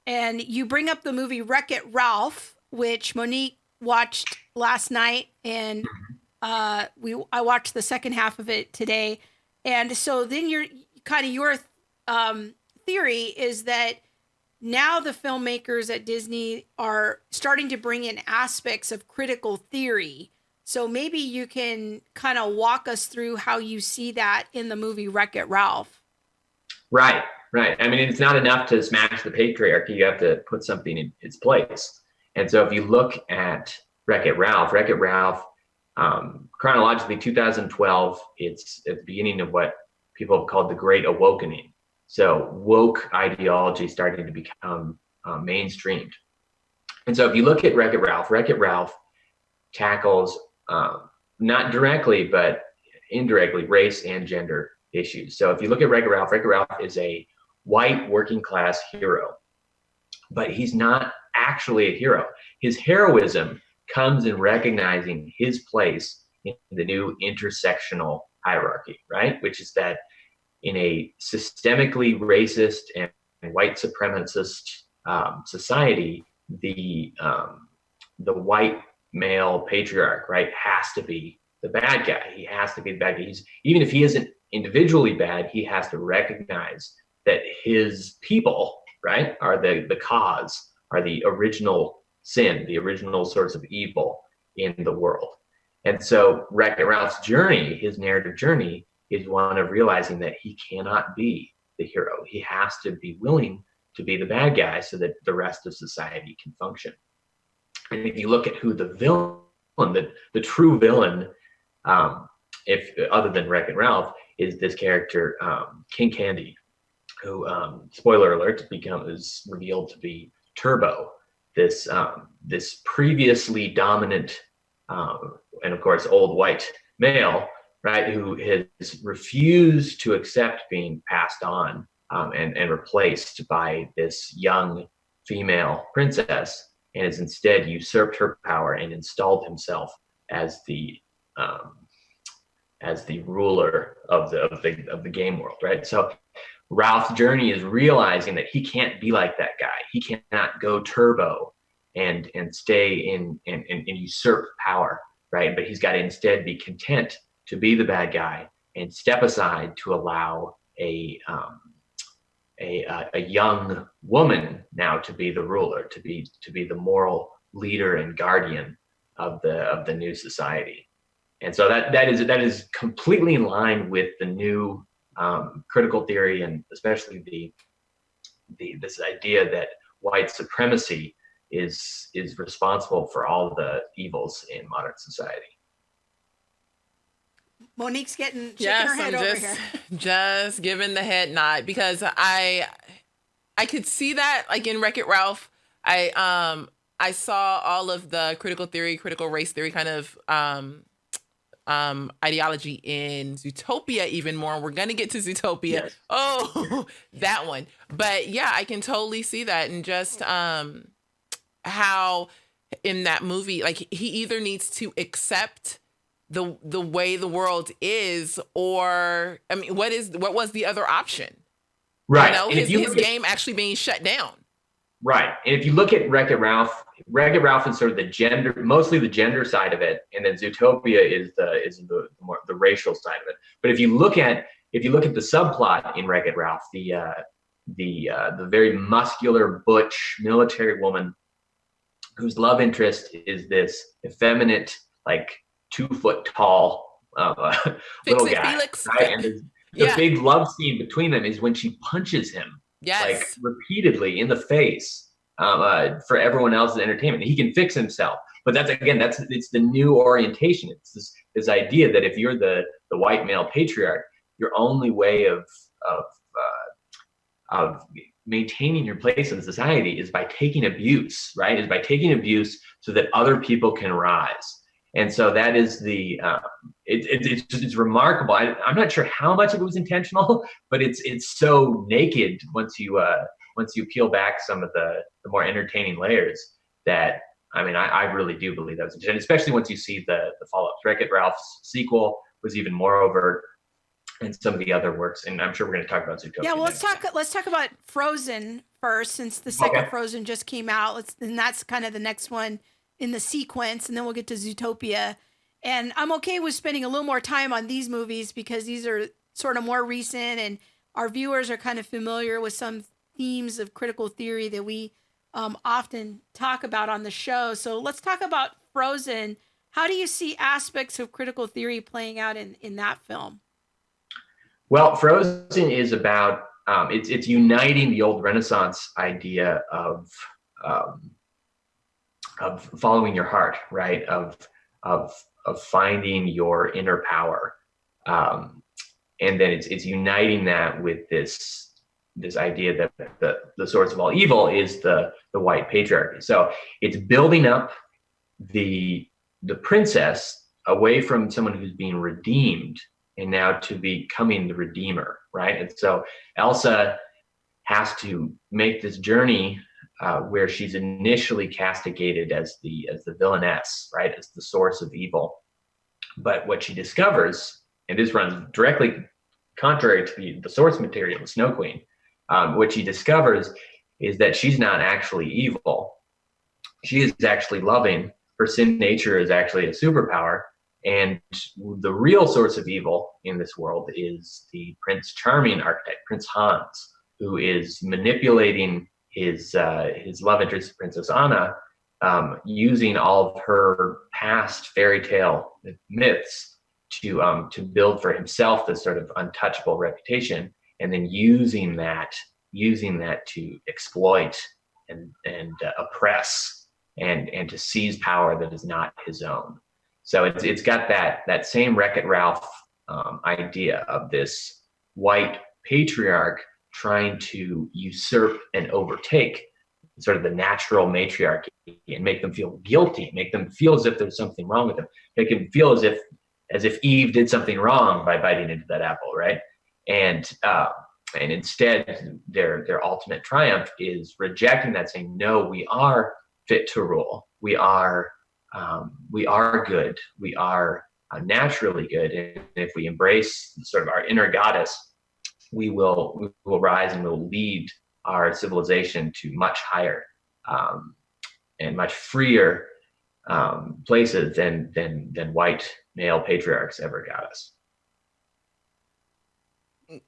And you bring up the movie Wreck-It Ralph, which Monique watched last night, and I watched the second half of it today. And so then your theory is that now the filmmakers at Disney are starting to bring in aspects of critical theory. So maybe you can kind of walk us through how you see that in the movie Wreck-It Ralph. Right. I mean, it's not enough to smash the patriarchy. You have to put something in its place. And so if you look at Wreck-It Ralph, chronologically 2012, it's at the beginning of what people have called the Great Awakening. So woke ideology starting to become mainstreamed. And so if you look at Wreck-It Ralph tackles not directly, but indirectly, race and gender issues. So if you look at Wreck-It Ralph is a white working class hero, but he's not actually a hero. His heroism comes in recognizing his place in the new intersectional hierarchy, right? Which is that in a systemically racist and white supremacist society, the white male patriarch, right, has to be the bad guy. He has to be the bad guy. Even if he isn't individually bad, he has to recognize that his people, right, are the cause, are the original sin, the original source of evil in the world. And so Wreck-It Ralph's journey, his narrative journey, is one of realizing that he cannot be the hero. He has to be willing to be the bad guy so that the rest of society can function. And if you look at who the villain, the true villain, if other than Wreck-It Ralph, is this character, King Candy, who, spoiler alert, is revealed to be Turbo, this previously dominant and of course old white male, right, who has refused to accept being passed on and replaced by this young female princess, and has instead usurped her power and installed himself as the ruler of the game world, right? So Ralph's journey is realizing that he can't be like that guy. He cannot go turbo and stay in and usurp power, right? But he's got to instead be content to be the bad guy and step aside to allow a young woman now to be the ruler, to be the moral leader and guardian of the new society. And so that is completely in line with the new critical theory, and especially this idea that white supremacy is responsible for all the evils in modern society. Monique's shaking her head over here. Just giving the head nod, because I could see that, like in Wreck-It Ralph. I saw all of the critical theory, critical race theory kind of ideology in Zootopia even more. We're gonna get to Zootopia. Yes. Oh, that one. But yeah, I can totally see that, and just how in that movie, like, he either needs to accept the way the world is, or I mean, what was the other option? Right. You know, his game actually being shut down. Right. And if you look at Wreck-It Ralph is sort of mostly the gender side of it, and then Zootopia is the more the racial side of it. But if you look at the subplot in Wreck-It Ralph, the very muscular butch military woman whose love interest is this effeminate, like 2 foot tall little guy, Felix. right? And the big love scene between them is when she punches him, yes, like repeatedly in the face for everyone else's entertainment. He can fix himself, but it's the new orientation. It's this idea that if you're the white male patriarch, your only way of maintaining your place in society is by taking abuse, right? Is by taking abuse so that other people can rise. And so that is it's remarkable. I'm not sure how much of it was intentional, but it's so naked once you peel back some of the more entertaining layers, that I really do believe that was intentional, especially once you see the follow-ups. Wreck-It Ralph's sequel was even more overt, and some of the other works, and I'm sure we're going to talk about Zootopia. Yeah, well, let's talk about Frozen first, since the second Frozen just came out. And that's kind of the next one in the sequence, and then we'll get to Zootopia. And I'm okay with spending a little more time on these movies because these are sort of more recent, and our viewers are kind of familiar with some themes of critical theory that we often talk about on the show. So let's talk about Frozen. How do you see aspects of critical theory playing out in that film? Well, Frozen is about it's uniting the old Renaissance idea of following your heart, right? Of finding your inner power, and then it's uniting that with this idea that the source of all evil is the white patriarchy. So it's building up the princess away from someone who's being redeemed and now to becoming the redeemer, right? And so Elsa has to make this journey where she's initially castigated as the villainess, right, as the source of evil. But what she discovers, and this runs directly contrary to the source material, the Snow Queen, what she discovers is that she's not actually evil. She is actually loving. Her sin nature is actually a superpower. And the real source of evil in this world is the Prince Charming archetype, Prince Hans, who is manipulating his love interest, Princess Anna, using all of her past fairy tale myths to build for himself this sort of untouchable reputation, and then using that to exploit and oppress and to seize power that is not his own. So it's got that same Wreck-It Ralph idea of this white patriarch trying to usurp and overtake sort of the natural matriarchy and make them feel guilty, make them feel as if there's something wrong with them, make them feel as if Eve did something wrong by biting into that apple, right? And instead, their ultimate triumph is rejecting that, saying, no, we are fit to rule. We are good. We are naturally good. And if we embrace sort of our inner goddess, we will rise and we'll lead our civilization to much higher and much freer places than white male patriarchs ever got us.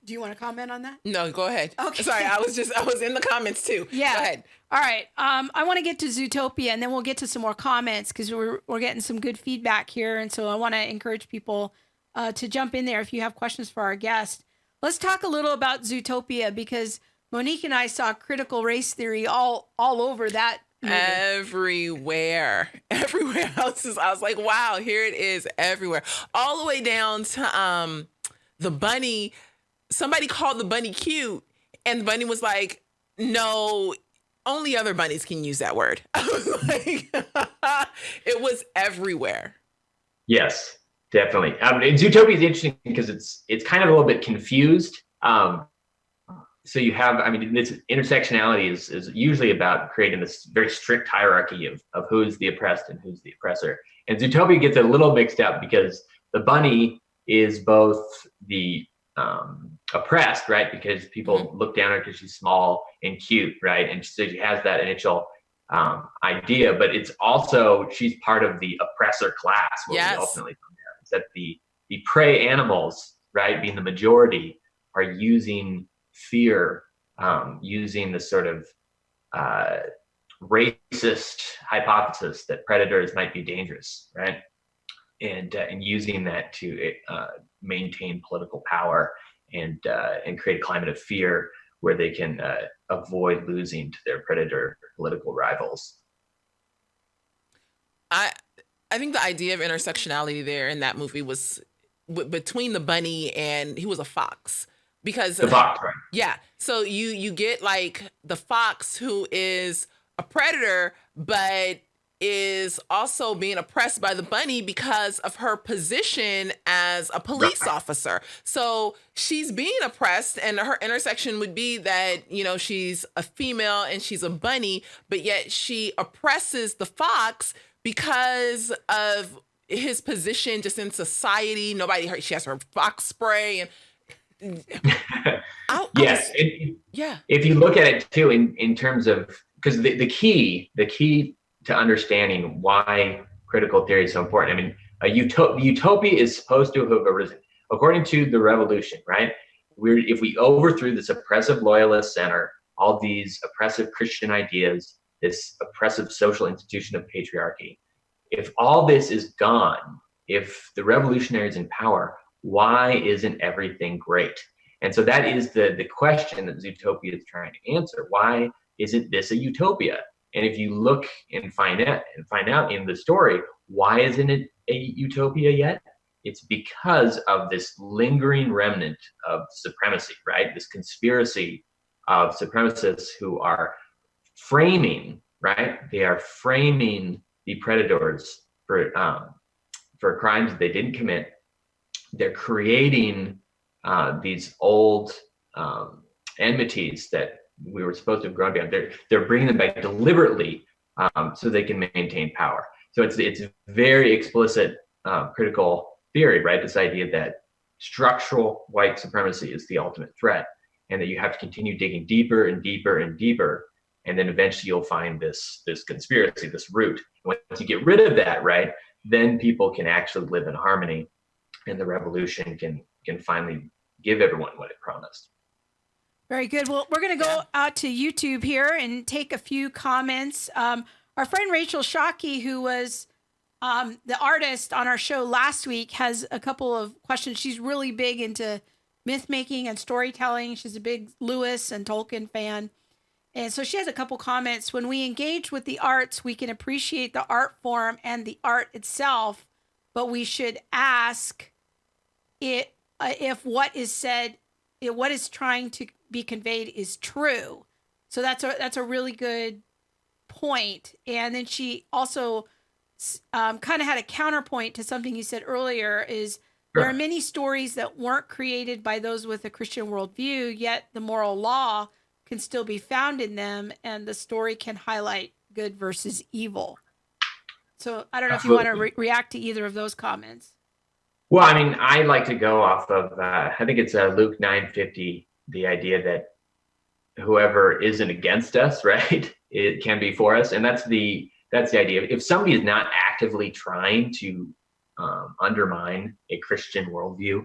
Do you want to comment on that? No, go ahead. Okay. Sorry, I was in the comments too. Yeah. Go ahead. All right. I want to get to Zootopia, and then we'll get to some more comments because we're getting some good feedback here, and so I want to encourage people to jump in there if you have questions for our guest. Let's talk a little about Zootopia, because Monique and I saw critical race theory all over that movie. Everywhere else. I was like, wow, here it is everywhere. All the way down to the bunny. Somebody called the bunny cute, and the bunny was like, no, only other bunnies can use that word. I was like, it was everywhere. Yes, definitely. Zootopia is interesting because it's kind of a little bit confused. So you have, this intersectionality is usually about creating this very strict hierarchy of who's the oppressed and who's the oppressor. And Zootopia gets a little mixed up because the bunny is both the oppressed, right? Because people look down at her because she's small and cute, right? And so she has that initial idea, but it's also, she's part of the oppressor class. What we ultimately come down is that the prey animals, right, being the majority, are using fear, using the sort of racist hypothesis that predators might be dangerous, right? And using that to maintain political power and create a climate of fear where they can avoid losing to their predator political rivals. I think the idea of intersectionality there in that movie was between the bunny and he was a fox. Because the fox, right? Yeah. So you get like the fox who is a predator, but is also being oppressed by the bunny because of her position as a police officer. So she's being oppressed, and her intersection would be that, she's a female and she's a bunny, but yet she oppresses the fox because of his position just in society. She has her fox spray and yes. If you look at it too, in terms of, because the key to understanding why critical theory is so important. Utopia is supposed to have arisen according to the revolution, right? If we overthrew this oppressive loyalist center, all these oppressive Christian ideas, this oppressive social institution of patriarchy, if all this is gone, if the revolutionaries in power, why isn't everything great? And so that is the question that Zootopia is trying to answer. Why isn't this a utopia? And if you look and find out in the story, why isn't it a utopia yet? it's because of this lingering remnant of supremacy, right? This conspiracy of supremacists who are framing, right? They are framing the predators for crimes that they didn't commit. They're creating these old enmities that we were supposed to have grown beyond. They're bringing them back deliberately so they can maintain power. So it's very explicit critical theory, right? This idea that structural white supremacy is the ultimate threat, and that you have to continue digging deeper and deeper and deeper, and then eventually you'll find this conspiracy, this root. Once you get rid of that, right, then people can actually live in harmony, and the revolution can finally give everyone what it promised. Very good. Well, we're going to go out to YouTube here and take a few comments. Our friend Rachel Shockey, who was the artist on our show last week, has a couple of questions. She's really big into myth making and storytelling. She's a big Lewis and Tolkien fan. And so she has a couple comments. When we engage with the arts, we can appreciate the art form and the art itself, but we should ask it if what is said, what is trying to be conveyed is true. So that's a really good point. And then she also kind of had a counterpoint to something you said earlier, is there are many stories that weren't created by those with a Christian worldview, yet the moral law can still be found in them, and the story can highlight good versus evil. So I don't know if you want to react to either of those comments. Well, I mean, I like to go off of, I think it's Luke 9:50, the idea that whoever isn't against us, right, it can be for us. And that's the idea. If somebody is not actively trying to undermine a Christian worldview,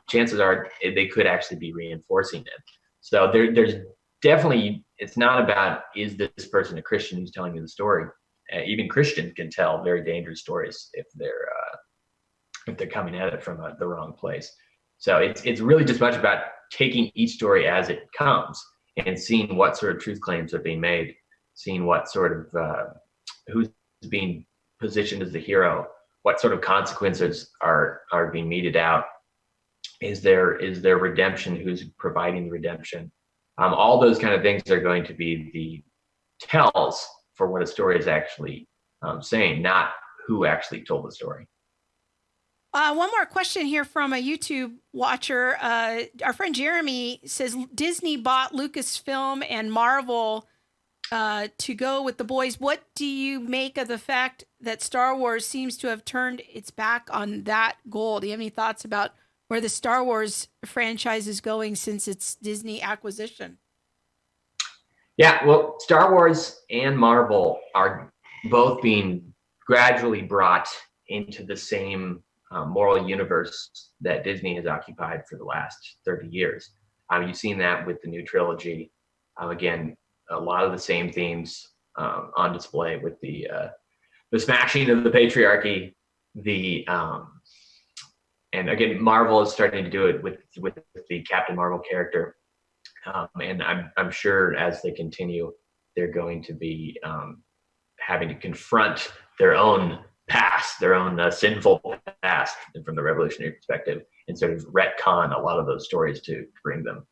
chances are they could actually be reinforcing it. So there's definitely, it's not about, is this person a Christian who's telling you the story? Even Christians can tell very dangerous stories if they're coming at it from the wrong place. So it's really just much about taking each story as it comes and seeing what sort of truth claims are being made, seeing what sort of who's being positioned as the hero, what sort of consequences are being meted out. Is there redemption? Who's providing the redemption? All those kind of things are going to be the tells for what a story is actually saying, not who actually told the story. One more question here from a YouTube watcher. Our friend Jeremy says Disney bought Lucasfilm and Marvel to go with the boys. What do you make of the fact that Star Wars seems to have turned its back on that goal? Do you have any thoughts about where the Star Wars franchise is going since its Disney acquisition? Yeah, well, Star Wars and Marvel are both being gradually brought into the same moral universe that Disney has occupied for the last 30 years. You've seen that with the new trilogy. Again, a lot of the same themes on display with the smashing of the patriarchy, and again, Marvel is starting to do it with the Captain Marvel character, and I'm sure as they continue, they're going to be having to confront their own past, their own sinful past from the revolutionary perspective, and sort of retcon a lot of those stories to bring them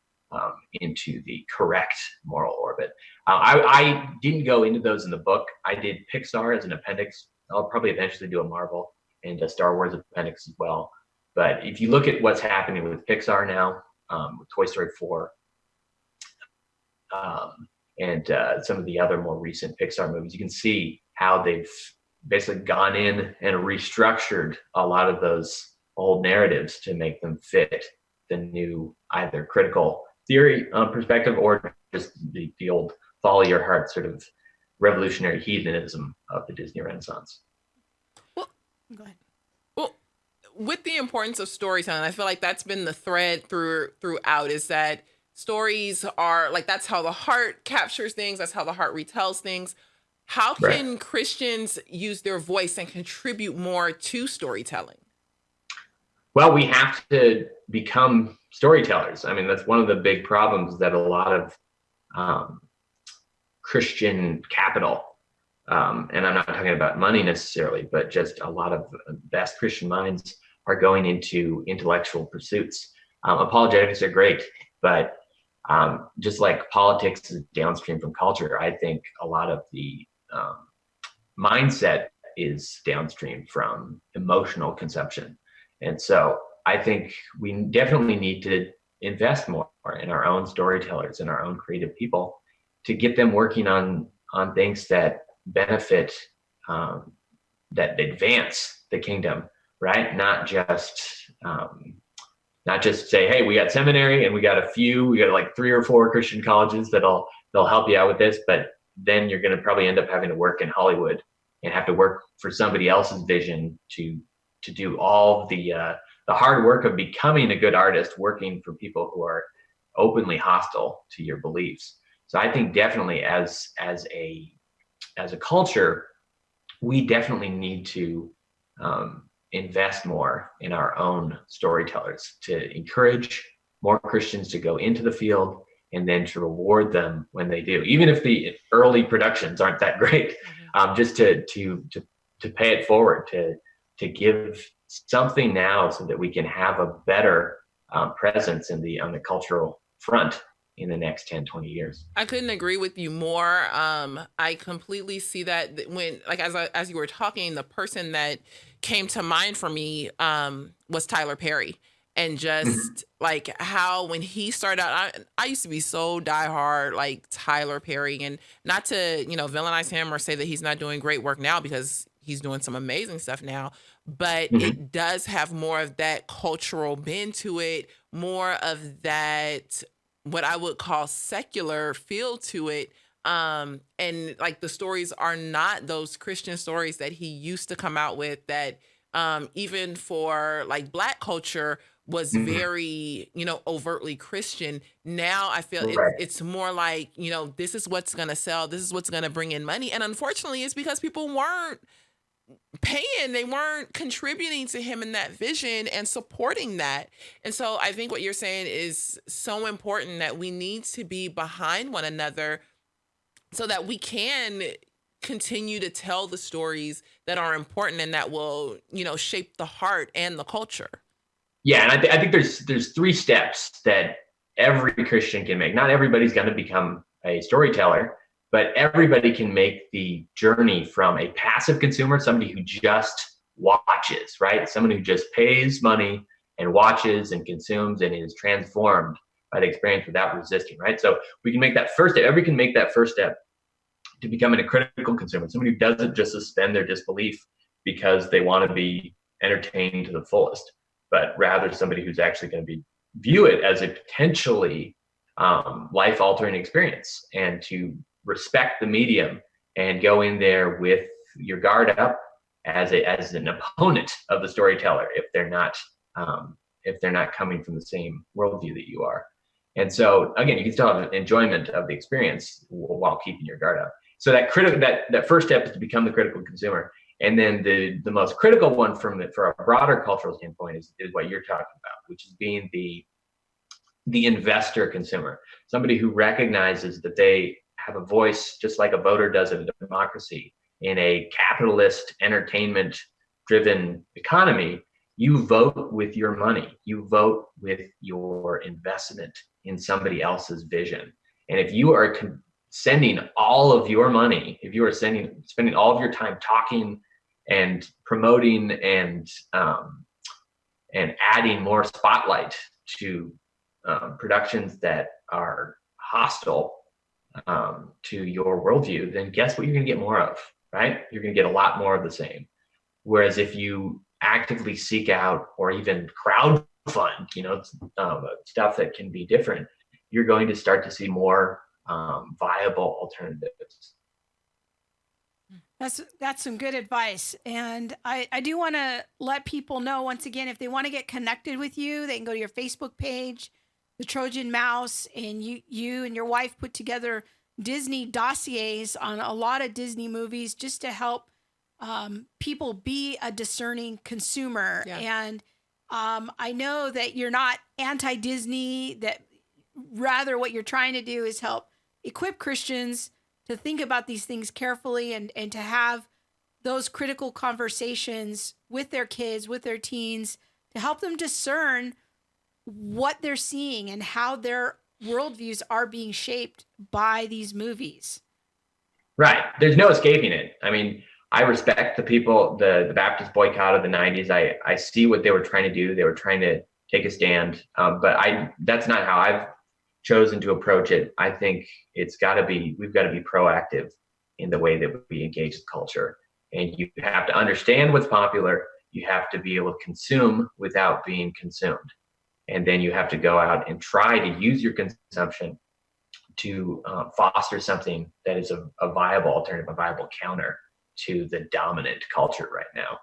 into the correct moral orbit. I didn't go into those in the book. I did Pixar as an appendix. I'll probably eventually do a Marvel and a Star Wars appendix as well. But if you look at what's happening with Pixar now, with Toy Story 4, and some of the other more recent Pixar movies, you can see how they've basically gone in and restructured a lot of those old narratives to make them fit the new either critical theory perspective or just the old follow your heart sort of revolutionary heathenism of the Disney Renaissance. Well, go ahead. Well, with the importance of storytelling, I feel like that's been the thread throughout, is that stories are like, that's how the heart captures things. That's how the heart retells things. How can Christians use their voice and contribute more to storytelling? Well, we have to become storytellers. I mean, that's one of the big problems that a lot of Christian capital, and I'm not talking about money necessarily, but just a lot of best Christian minds are going into intellectual pursuits. Apologetics are great, but just like politics is downstream from culture, I think a lot of the mindset is downstream from emotional conception. And so I think we definitely need to invest more in our own storytellers and our own creative people to get them working on things that benefit, that advance the kingdom, right? Not just say, hey, we got seminary and we got like 3 or 4 Christian colleges they'll help you out with this, but then you're going to probably end up having to work in Hollywood and have to work for somebody else's vision to do all the hard work of becoming a good artist, working for people who are openly hostile to your beliefs. So I think definitely as a culture, we definitely need to invest more in our own storytellers to encourage more Christians to go into the field and then to reward them when they do, even if the early productions aren't that great. Just to pay it forward, to give something now so that we can have a better presence on the cultural front in the next 10, 20 years. I couldn't agree with you more. I completely see that when, like, as you were talking, the person that came to mind for me was Tyler Perry. And just like how when he started out, I used to be so diehard like Tyler Perry, and not to, villainize him or say that he's not doing great work now, because he's doing some amazing stuff now, but it does have more of that cultural bend to it, more of that, what I would call secular feel to it. And like the stories are not those Christian stories that he used to come out with that even for like Black culture was very, overtly Christian. Now I feel it's more like, this is what's going to sell. This is what's going to bring in money. And unfortunately, it's because people weren't paying, they weren't contributing to him in that vision and supporting that. And so I think what you're saying is so important, that we need to be behind one another so that we can continue to tell the stories that are important and that will, shape the heart and the culture. Yeah, and I think there's 3 steps that every Christian can make. Not everybody's going to become a storyteller, but everybody can make the journey from a passive consumer, somebody who just watches, right? Someone who just pays money and watches and consumes and is transformed by the experience without resisting, right? So we can make that first step. Everybody can make that first step to becoming a critical consumer, somebody who doesn't just suspend their disbelief because they want to be entertained to the fullest, but rather somebody who's actually going to view it as a potentially life-altering experience, and to respect the medium and go in there with your guard up as an opponent of the storyteller if they're not coming from the same worldview that you are. And so again, you can still have enjoyment of the experience while keeping your guard up. So that first step is to become the critical consumer. And then the most critical one for a broader cultural standpoint is what you're talking about, which is being the investor consumer, somebody who recognizes that they have a voice just like a voter does in a democracy. In a capitalist, entertainment-driven economy, you vote with your money. You vote with your investment in somebody else's vision. And if you are sending all of your money, if you are spending all of your time talking and promoting and adding more spotlight to productions that are hostile to your worldview, then guess what you're going to get more of, right? You're going to get a lot more of the same. Whereas if you actively seek out or even crowdfund, stuff that can be different, you're going to start to see more viable alternatives. That's some good advice. And I do want to let people know, once again, if they want to get connected with you, they can go to your Facebook page, the Trojan Mouse, and you and your wife put together Disney dossiers on a lot of Disney movies just to help people be a discerning consumer. Yeah. And I know that you're not anti-Disney, that rather what you're trying to do is help equip Christians to think about these things carefully and to have those critical conversations with their kids, with their teens, to help them discern what they're seeing and how their worldviews are being shaped by these movies. Right. There's no escaping it. I mean, I respect the people, the Baptist boycott of the 90s. I see what they were trying to do. They were trying to take a stand. But that's not how I've chosen to approach it. I think we've got to be proactive in the way that we engage with culture. And you have to understand what's popular. You have to be able to consume without being consumed. And then you have to go out and try to use your consumption to foster something that is a viable alternative, a viable counter to the dominant culture right now.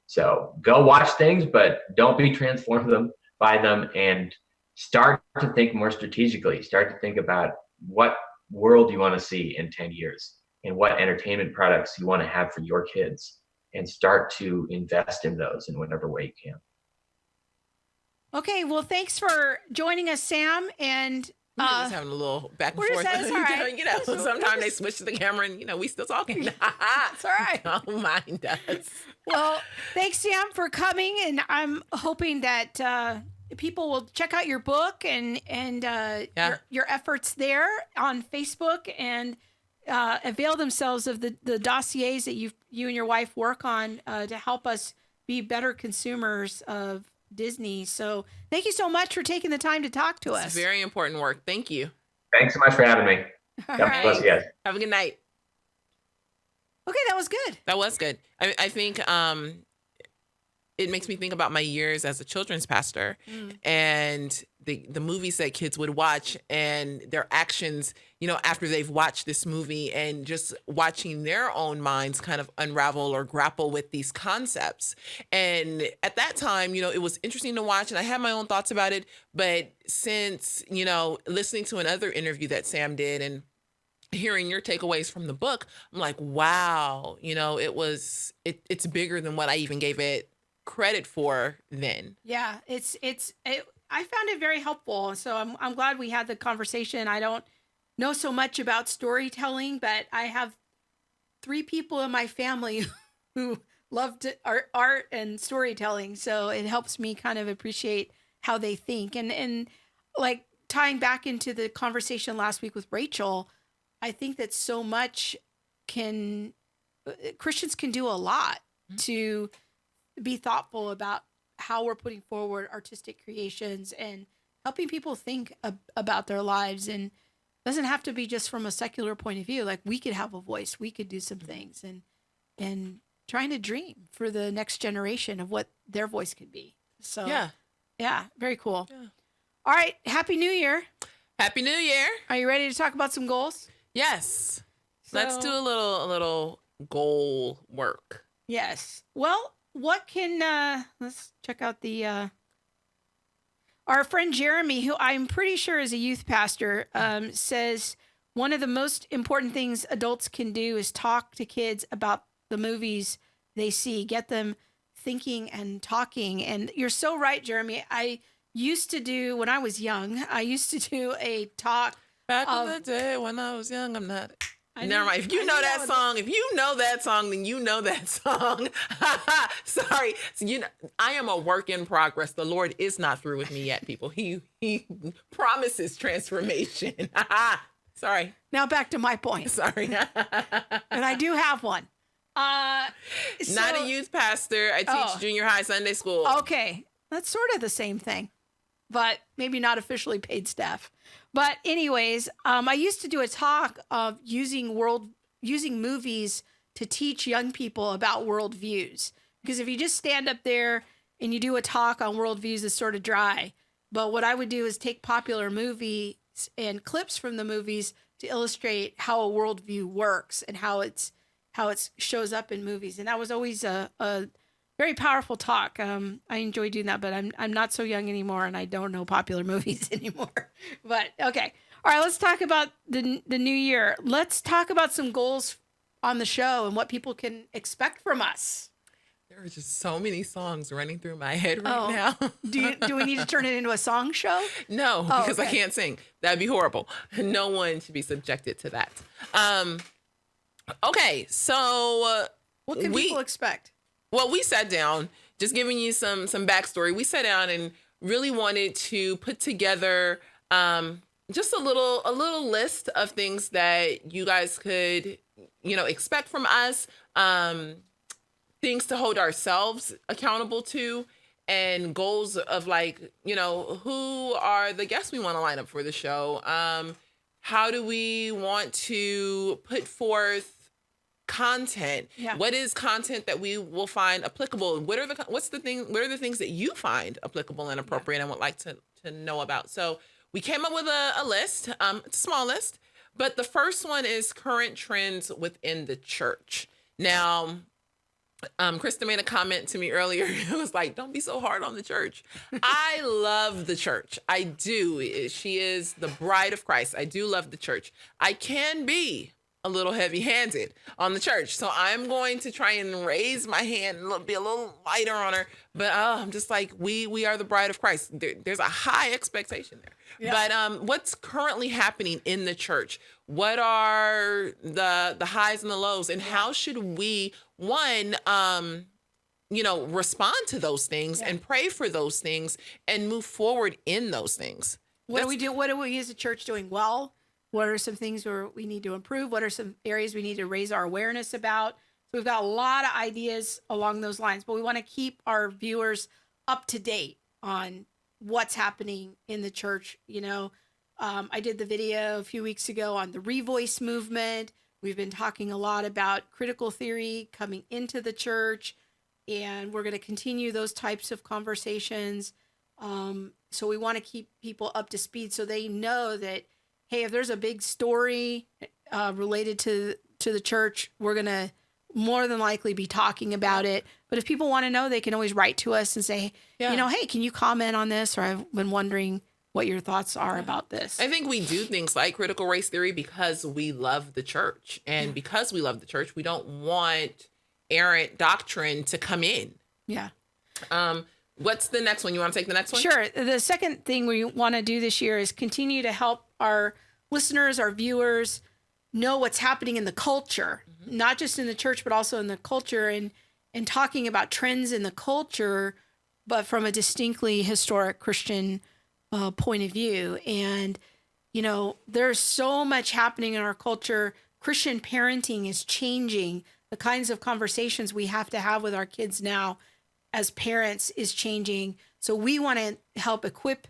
So go watch things, but don't be transformed by them, and start to think more strategically. Start to think about what world you want to see in 10 years and what entertainment products you want to have for your kids, and start to invest in those in whatever way you can. Okay, well, thanks for joining us, Sam. And we're just having a little back and forth. That's all right. Sometimes they switch to the camera and, we still talking. It's all right. Oh, mine does. Well, thanks, Sam, for coming. And I'm hoping that people will check out your book and your efforts there on Facebook, and avail themselves of the dossiers that you and your wife work on to help us be better consumers of Disney. So thank you so much for taking the time to talk to us. It's very important work. Thank you. Thanks so much for having me. God bless you guys. Have a good night. Okay, that was good. That was good. I think it makes me think about my years as a children's pastor and the movies that kids would watch and their actions, after they've watched this movie, and just watching their own minds kind of unravel or grapple with these concepts. And at that time, it was interesting to watch, and I had my own thoughts about it. But since, listening to another interview that Sam did and hearing your takeaways from the book, I'm like, wow, it's bigger than what I even gave it credit for then. Yeah, I found it very helpful. So I'm glad we had the conversation. I don't know so much about storytelling, but I have 3 people in my family who loved art and storytelling. So it helps me kind of appreciate how they think. And like tying back into the conversation last week with Rachel, I think that so much Christians can do a lot to be thoughtful about how we're putting forward artistic creations and helping people think about their lives. And it doesn't have to be just from a secular point of view. Like, we could have a voice, we could do some things, and trying to dream for the next generation of what their voice could be. So yeah, very cool. Yeah. All right. Happy New Year. Happy New Year. Are you ready to talk about some goals? Yes. Let's do a little goal work. Yes. Well, what can let's check out our friend Jeremy, who I'm pretty sure is a youth pastor, says one of the most important things adults can do is talk to kids about the movies they see, get them thinking and talking. And you're so right, Jeremy. I used to do, when I was young, a talk. Back in the day when I was young, never mind. If you know that song, then you know that song. Sorry. So, I am a work in progress. The Lord is not through with me yet, people. He promises transformation. Sorry. Now back to my point. Sorry. And I do have one. Not a youth pastor. I teach junior high Sunday school. Okay. That's sort of the same thing, but maybe not officially paid staff. But anyways, I used to do a talk of using movies to teach young people about worldviews. Because if you just stand up there and you do a talk on worldviews, it's sort of dry. But what I would do is take popular movies and clips from the movies to illustrate how a worldview works and how it shows up in movies. And that was always a very powerful talk. I enjoy doing that, but I'm not so young anymore, and I don't know popular movies anymore. But okay, all right. Let's talk about the new year. Let's talk about some goals on the show and what people can expect from us. There are just so many songs running through my head right now. Do we need to turn it into a song show? No, because I can't sing. That'd be horrible. No one should be subjected to that. Okay, so what can people expect? Well, we sat down, just giving you some backstory. We sat down and really wanted to put together just a little list of things that you guys could, expect from us, things to hold ourselves accountable to, and goals of who are the guests we want to line up for the show. How do we want to put forth content? Yeah. What is content that we will find applicable? What are the things that you find applicable and appropriate and would like to know about? So we came up with a list. It's a small list, but the first one is current trends within the church. Now, Krista made a comment to me earlier. It was like, don't be so hard on the church. I love the church. I do. She is the bride of Christ. I do love the church. I can be a little heavy-handed on the church. So I'm going to try and raise my hand and be a little lighter on her. But I'm just like, we are the bride of Christ. There's a high expectation there. Yeah. But what's currently happening in the church? What are the highs and the lows? And how should we, respond to those things and pray for those things and move forward in those things? What do we do? What are we as a church doing well? What are some things where we need to improve? What are some areas we need to raise our awareness about? So we've got a lot of ideas along those lines, but we want to keep our viewers up to date on what's happening in the church. I did the video a few weeks ago on the Revoice movement. We've been talking a lot about critical theory coming into the church, and we're going to continue those types of conversations. So we want to keep people up to speed so they know that, hey, if there's a big story related to the church, we're going to more than likely be talking about it. But if people want to know, they can always write to us and say, hey, can you comment on this? Or I've been wondering what your thoughts are about this. I think we do things like critical race theory because we love the church. And because we love the church, we don't want errant doctrine to come in. Yeah. What's the next one? You want to take the next one? Sure. The second thing we want to do this year is continue to help our listeners, our viewers, know what's happening in the culture, not just in the church, but also in the culture, and talking about trends in the culture, but from a distinctly historic Christian point of view. And, there's so much happening in our culture. Christian parenting is changing. The kinds of conversations we have to have with our kids now as parents is changing. So we want to help equip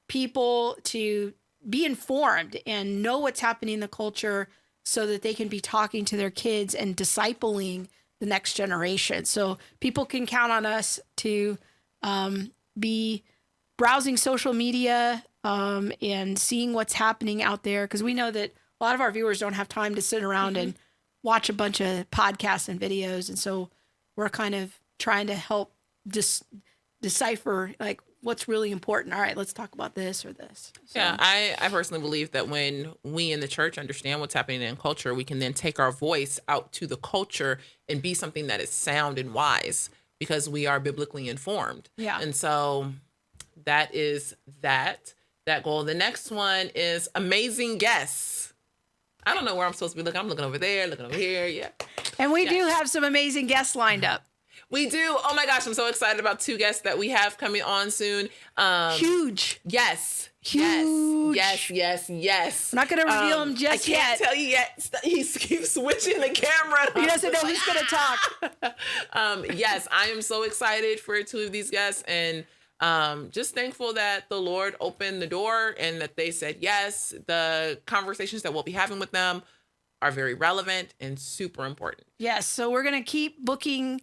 people to be informed and know what's happening in the culture so that they can be talking to their kids and discipling the next generation. So people can count on us to be browsing social media and seeing what's happening out there, because we know that a lot of our viewers don't have time to sit around and watch a bunch of podcasts and videos. And so we're kind of trying to help decipher like what's really important. All right, let's talk about this or this. So. Yeah, I personally believe that when we in the church understand what's happening in culture, we can then take our voice out to the culture and be something that is sound and wise because we are biblically informed. Yeah. And so that is that goal. The next one is amazing guests. I don't know where I'm supposed to be looking. I'm looking over there, looking over here. Yeah. And we do have some amazing guests lined up. We do. Oh my gosh, I'm so excited about 2 guests that we have coming on soon. Huge. Yes. Huge. Yes. I'm not going to reveal them just yet. I can't tell you yet. He keeps switching the camera. He doesn't know who's going to talk. Yes, I am so excited for 2 of these guests, and just thankful that the Lord opened the door and that they said yes. The conversations that we'll be having with them are very relevant and super important. Yes, so we're going to keep booking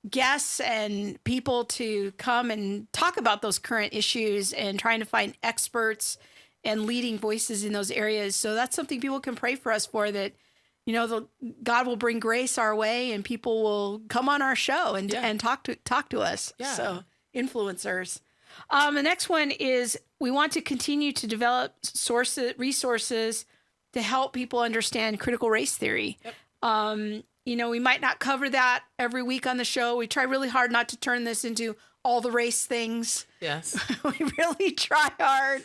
guests and people to come and talk about those current issues and trying to find experts and leading voices in those areas. So that's something people can pray for us for, that, God will bring grace our way and people will come on our show and talk to us. Yeah. So influencers. The next one is we want to continue to develop resources to help people understand critical race theory. Yep. We might not cover that every week on the show. We try really hard not to turn this into all the race things. Yes. We really try hard.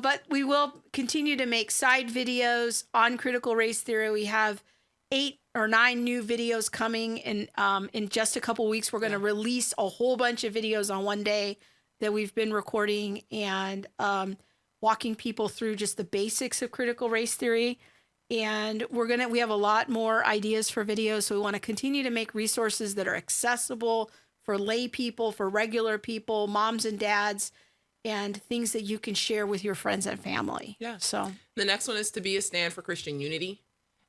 But we will continue to make side videos on critical race theory. We have 8 or 9 new videos coming in just a couple weeks. We're going to release a whole bunch of videos on one day that we've been recording and walking people through just the basics of critical race theory. And we have a lot more ideas for videos. So we want to continue to make resources that are accessible for lay people, for regular people, moms and dads, and things that you can share with your friends and family. Yeah. So the next one is to be a stand for Christian unity.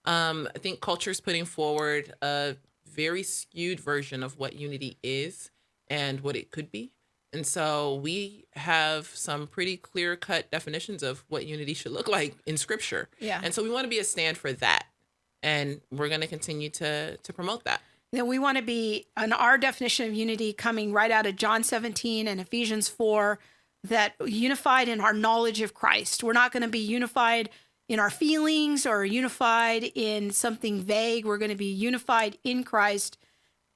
I think culture is putting forward a very skewed version of what unity is and what it could be. And so we have some pretty clear-cut definitions of what unity should look like in Scripture. Yeah. And so we want to be a stand for that. And we're going to continue to promote that. Then we want to be on our definition of unity coming right out of John 17 and Ephesians 4, that unified in our knowledge of Christ. We're not going to be unified in our feelings or unified in something vague. We're going to be unified in Christ,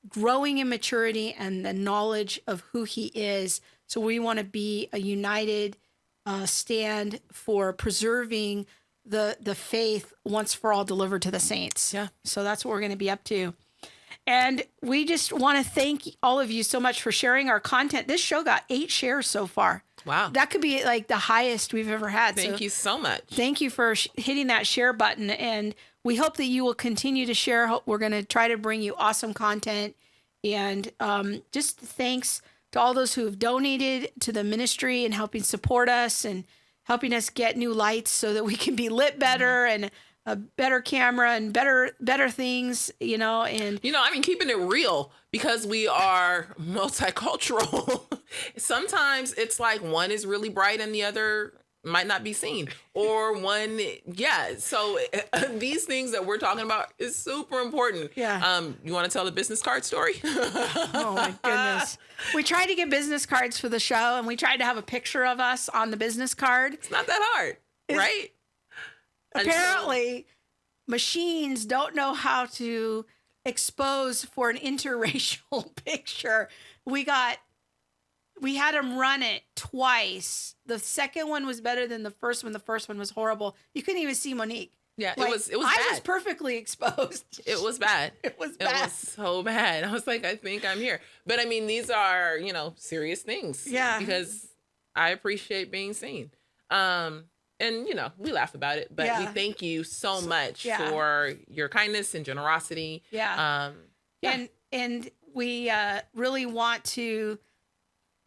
growing in maturity and the knowledge of who he is. So we want to be a united stand for preserving the faith once for all delivered to the saints. Yeah. So that's what we're going to be up to. And we just want to thank all of you so much for sharing our content. This show got 8 shares so far. Wow. That could be like the highest we've ever had. Thank you so much. Thank you for hitting that share button. And we hope that you will continue to share. We're going to try to bring you awesome content. And just thanks to all those who have donated to the ministry and helping support us and helping us get new lights so that we can be lit better and a better camera and better things, and I mean, keeping it real, because we are multicultural. Sometimes it's like one is really bright and the other might not be seen, or one. Yeah. So these things that we're talking about is super important. Yeah. You want to tell the business card story? Oh my goodness. We tried to get business cards for the show, and we tried to have a picture of us on the business card. It's not that hard, right? Apparently, machines don't know how to expose for an interracial picture. We had them run it twice. The second one was better than the first one. The first one was horrible. You couldn't even see Monique. Yeah, Like, it was bad. I was perfectly exposed. It was bad. It was It bad. was so bad. I was like, I think I'm here. But I mean, these are, serious things. Yeah. Because I appreciate being seen. And, we laugh about it, but we Yeah. thank you so much Yeah. for your kindness and generosity. Yeah. Yeah. And we really want to,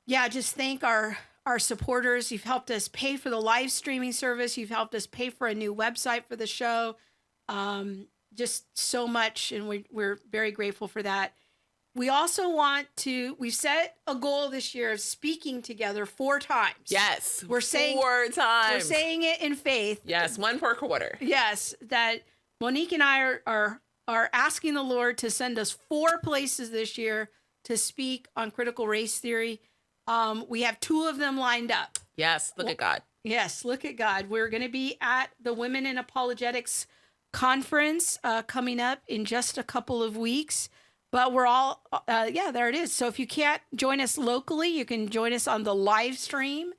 just thank our supporters. You've helped us pay for the live streaming service. You've helped us pay for a new website for the show. Just so much. And we're very grateful for that. We also we've set a goal this year of speaking together 4 times. Yes. We're saying 4 times. We're saying it in faith. Yes, 1 per quarter. Yes, that Monique and I are asking the Lord to send us 4 places this year to speak on critical race theory. We have 2 of them lined up. Yes, look at God. Yes, look at God. We're going to be at the Women in Apologetics conference coming up in just a couple of weeks. But we're all, there it is. So if you can't join us locally, you can join us on the live stream.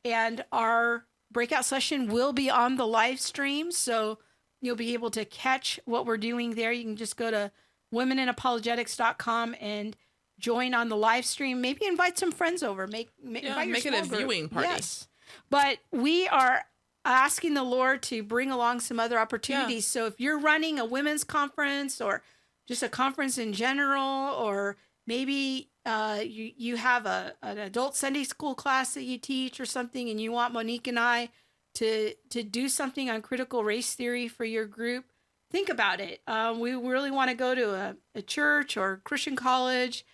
And our breakout session will be on the live stream. So you'll be able to catch what we're doing there. You can just go to womeninapologetics.com and join on the live stream. Maybe invite some friends over. Invite your make it a small group. viewing party. Yes. But we are asking the Lord to bring along some other opportunities. So if you're running a women's conference or just a conference in general, or maybe you have an adult Sunday school class that you teach or something, and you want Monique and I to do something on critical race theory for your group, think about it. We really want to go to a church or Christian college,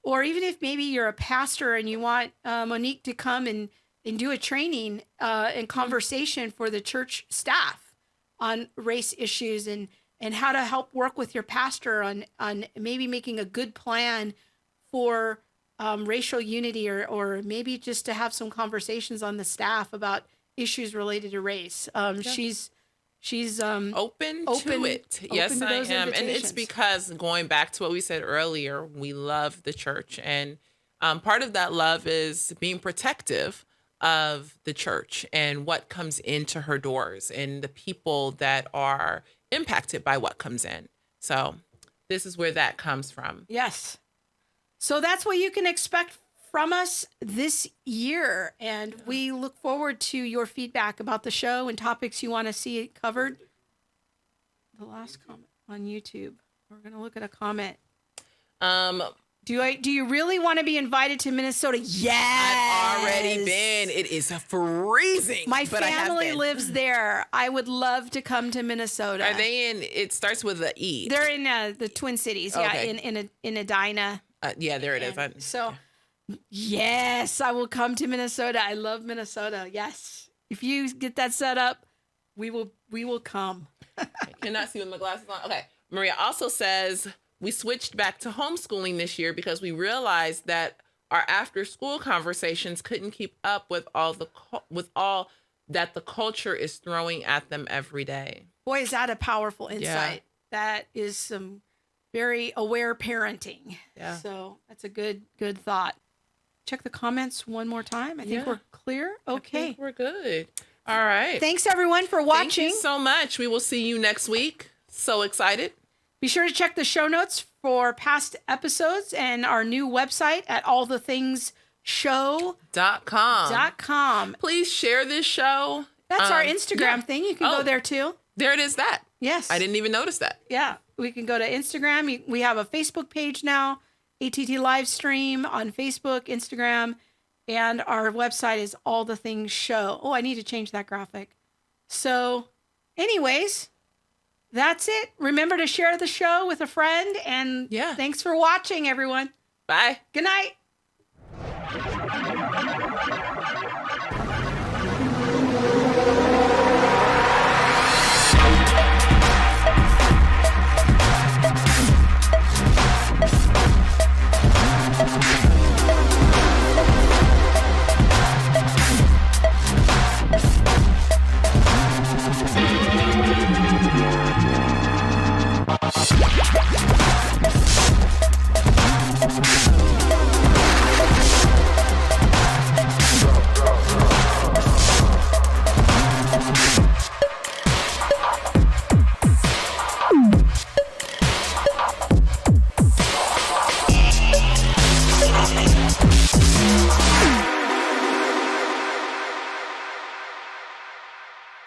or even if maybe you're a pastor and you want Monique to come and do a training and conversation for the church staff on race issues and how to help work with your pastor on maybe making a good plan for racial unity, or maybe just to have some conversations on the staff about issues related to race. She's open to it. Yes, to I those am. And it's invitations. because, going back to what we said earlier, we love the church. And part of that love is being protective of the church and what comes into her doors and the people that are impacted by what comes in. So this is where that comes from. Yes. So that's what you can expect from us this year. And we look forward to your feedback about the show and topics you want to see covered. The last comment on YouTube. We're going to look at a comment. Do you really want to be invited to Minnesota? Yes. I've already been. It is freezing. My family lives there. I would love to come to Minnesota. Are they in? It starts with an E. They're in the Twin Cities. Okay. Yeah, in Edina. Yeah, there it is. So, yes, I will come to Minnesota. I love Minnesota. Yes, if you get that set up, we will come. I cannot see with my glasses on. Okay, Maria also says we switched back to homeschooling this year because we realized that our after-school conversations couldn't keep up with all that the culture is throwing at them every day. Boy, is that a powerful insight. Yeah. That is some very aware parenting. Yeah. So that's a good thought. Check the comments one more time. I think we're clear. Okay. I think we're good. All right. Thanks everyone for watching. Thank you so much. We will see you next week. So excited. Be sure to check the show notes for past episodes and our new website at allthethingshow.com. Please share this show. That's our Instagram thing. You can go there too. There it is. That. Yes. I didn't even notice that. Yeah. We can go to Instagram. We have a Facebook page now, ATT live stream on Facebook, Instagram, and our website is All the Things Show. Oh, I need to change that graphic. So, anyways, that's it. Remember to share the show with a friend, and thanks for watching, everyone. Bye. Good night.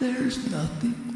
There's nothing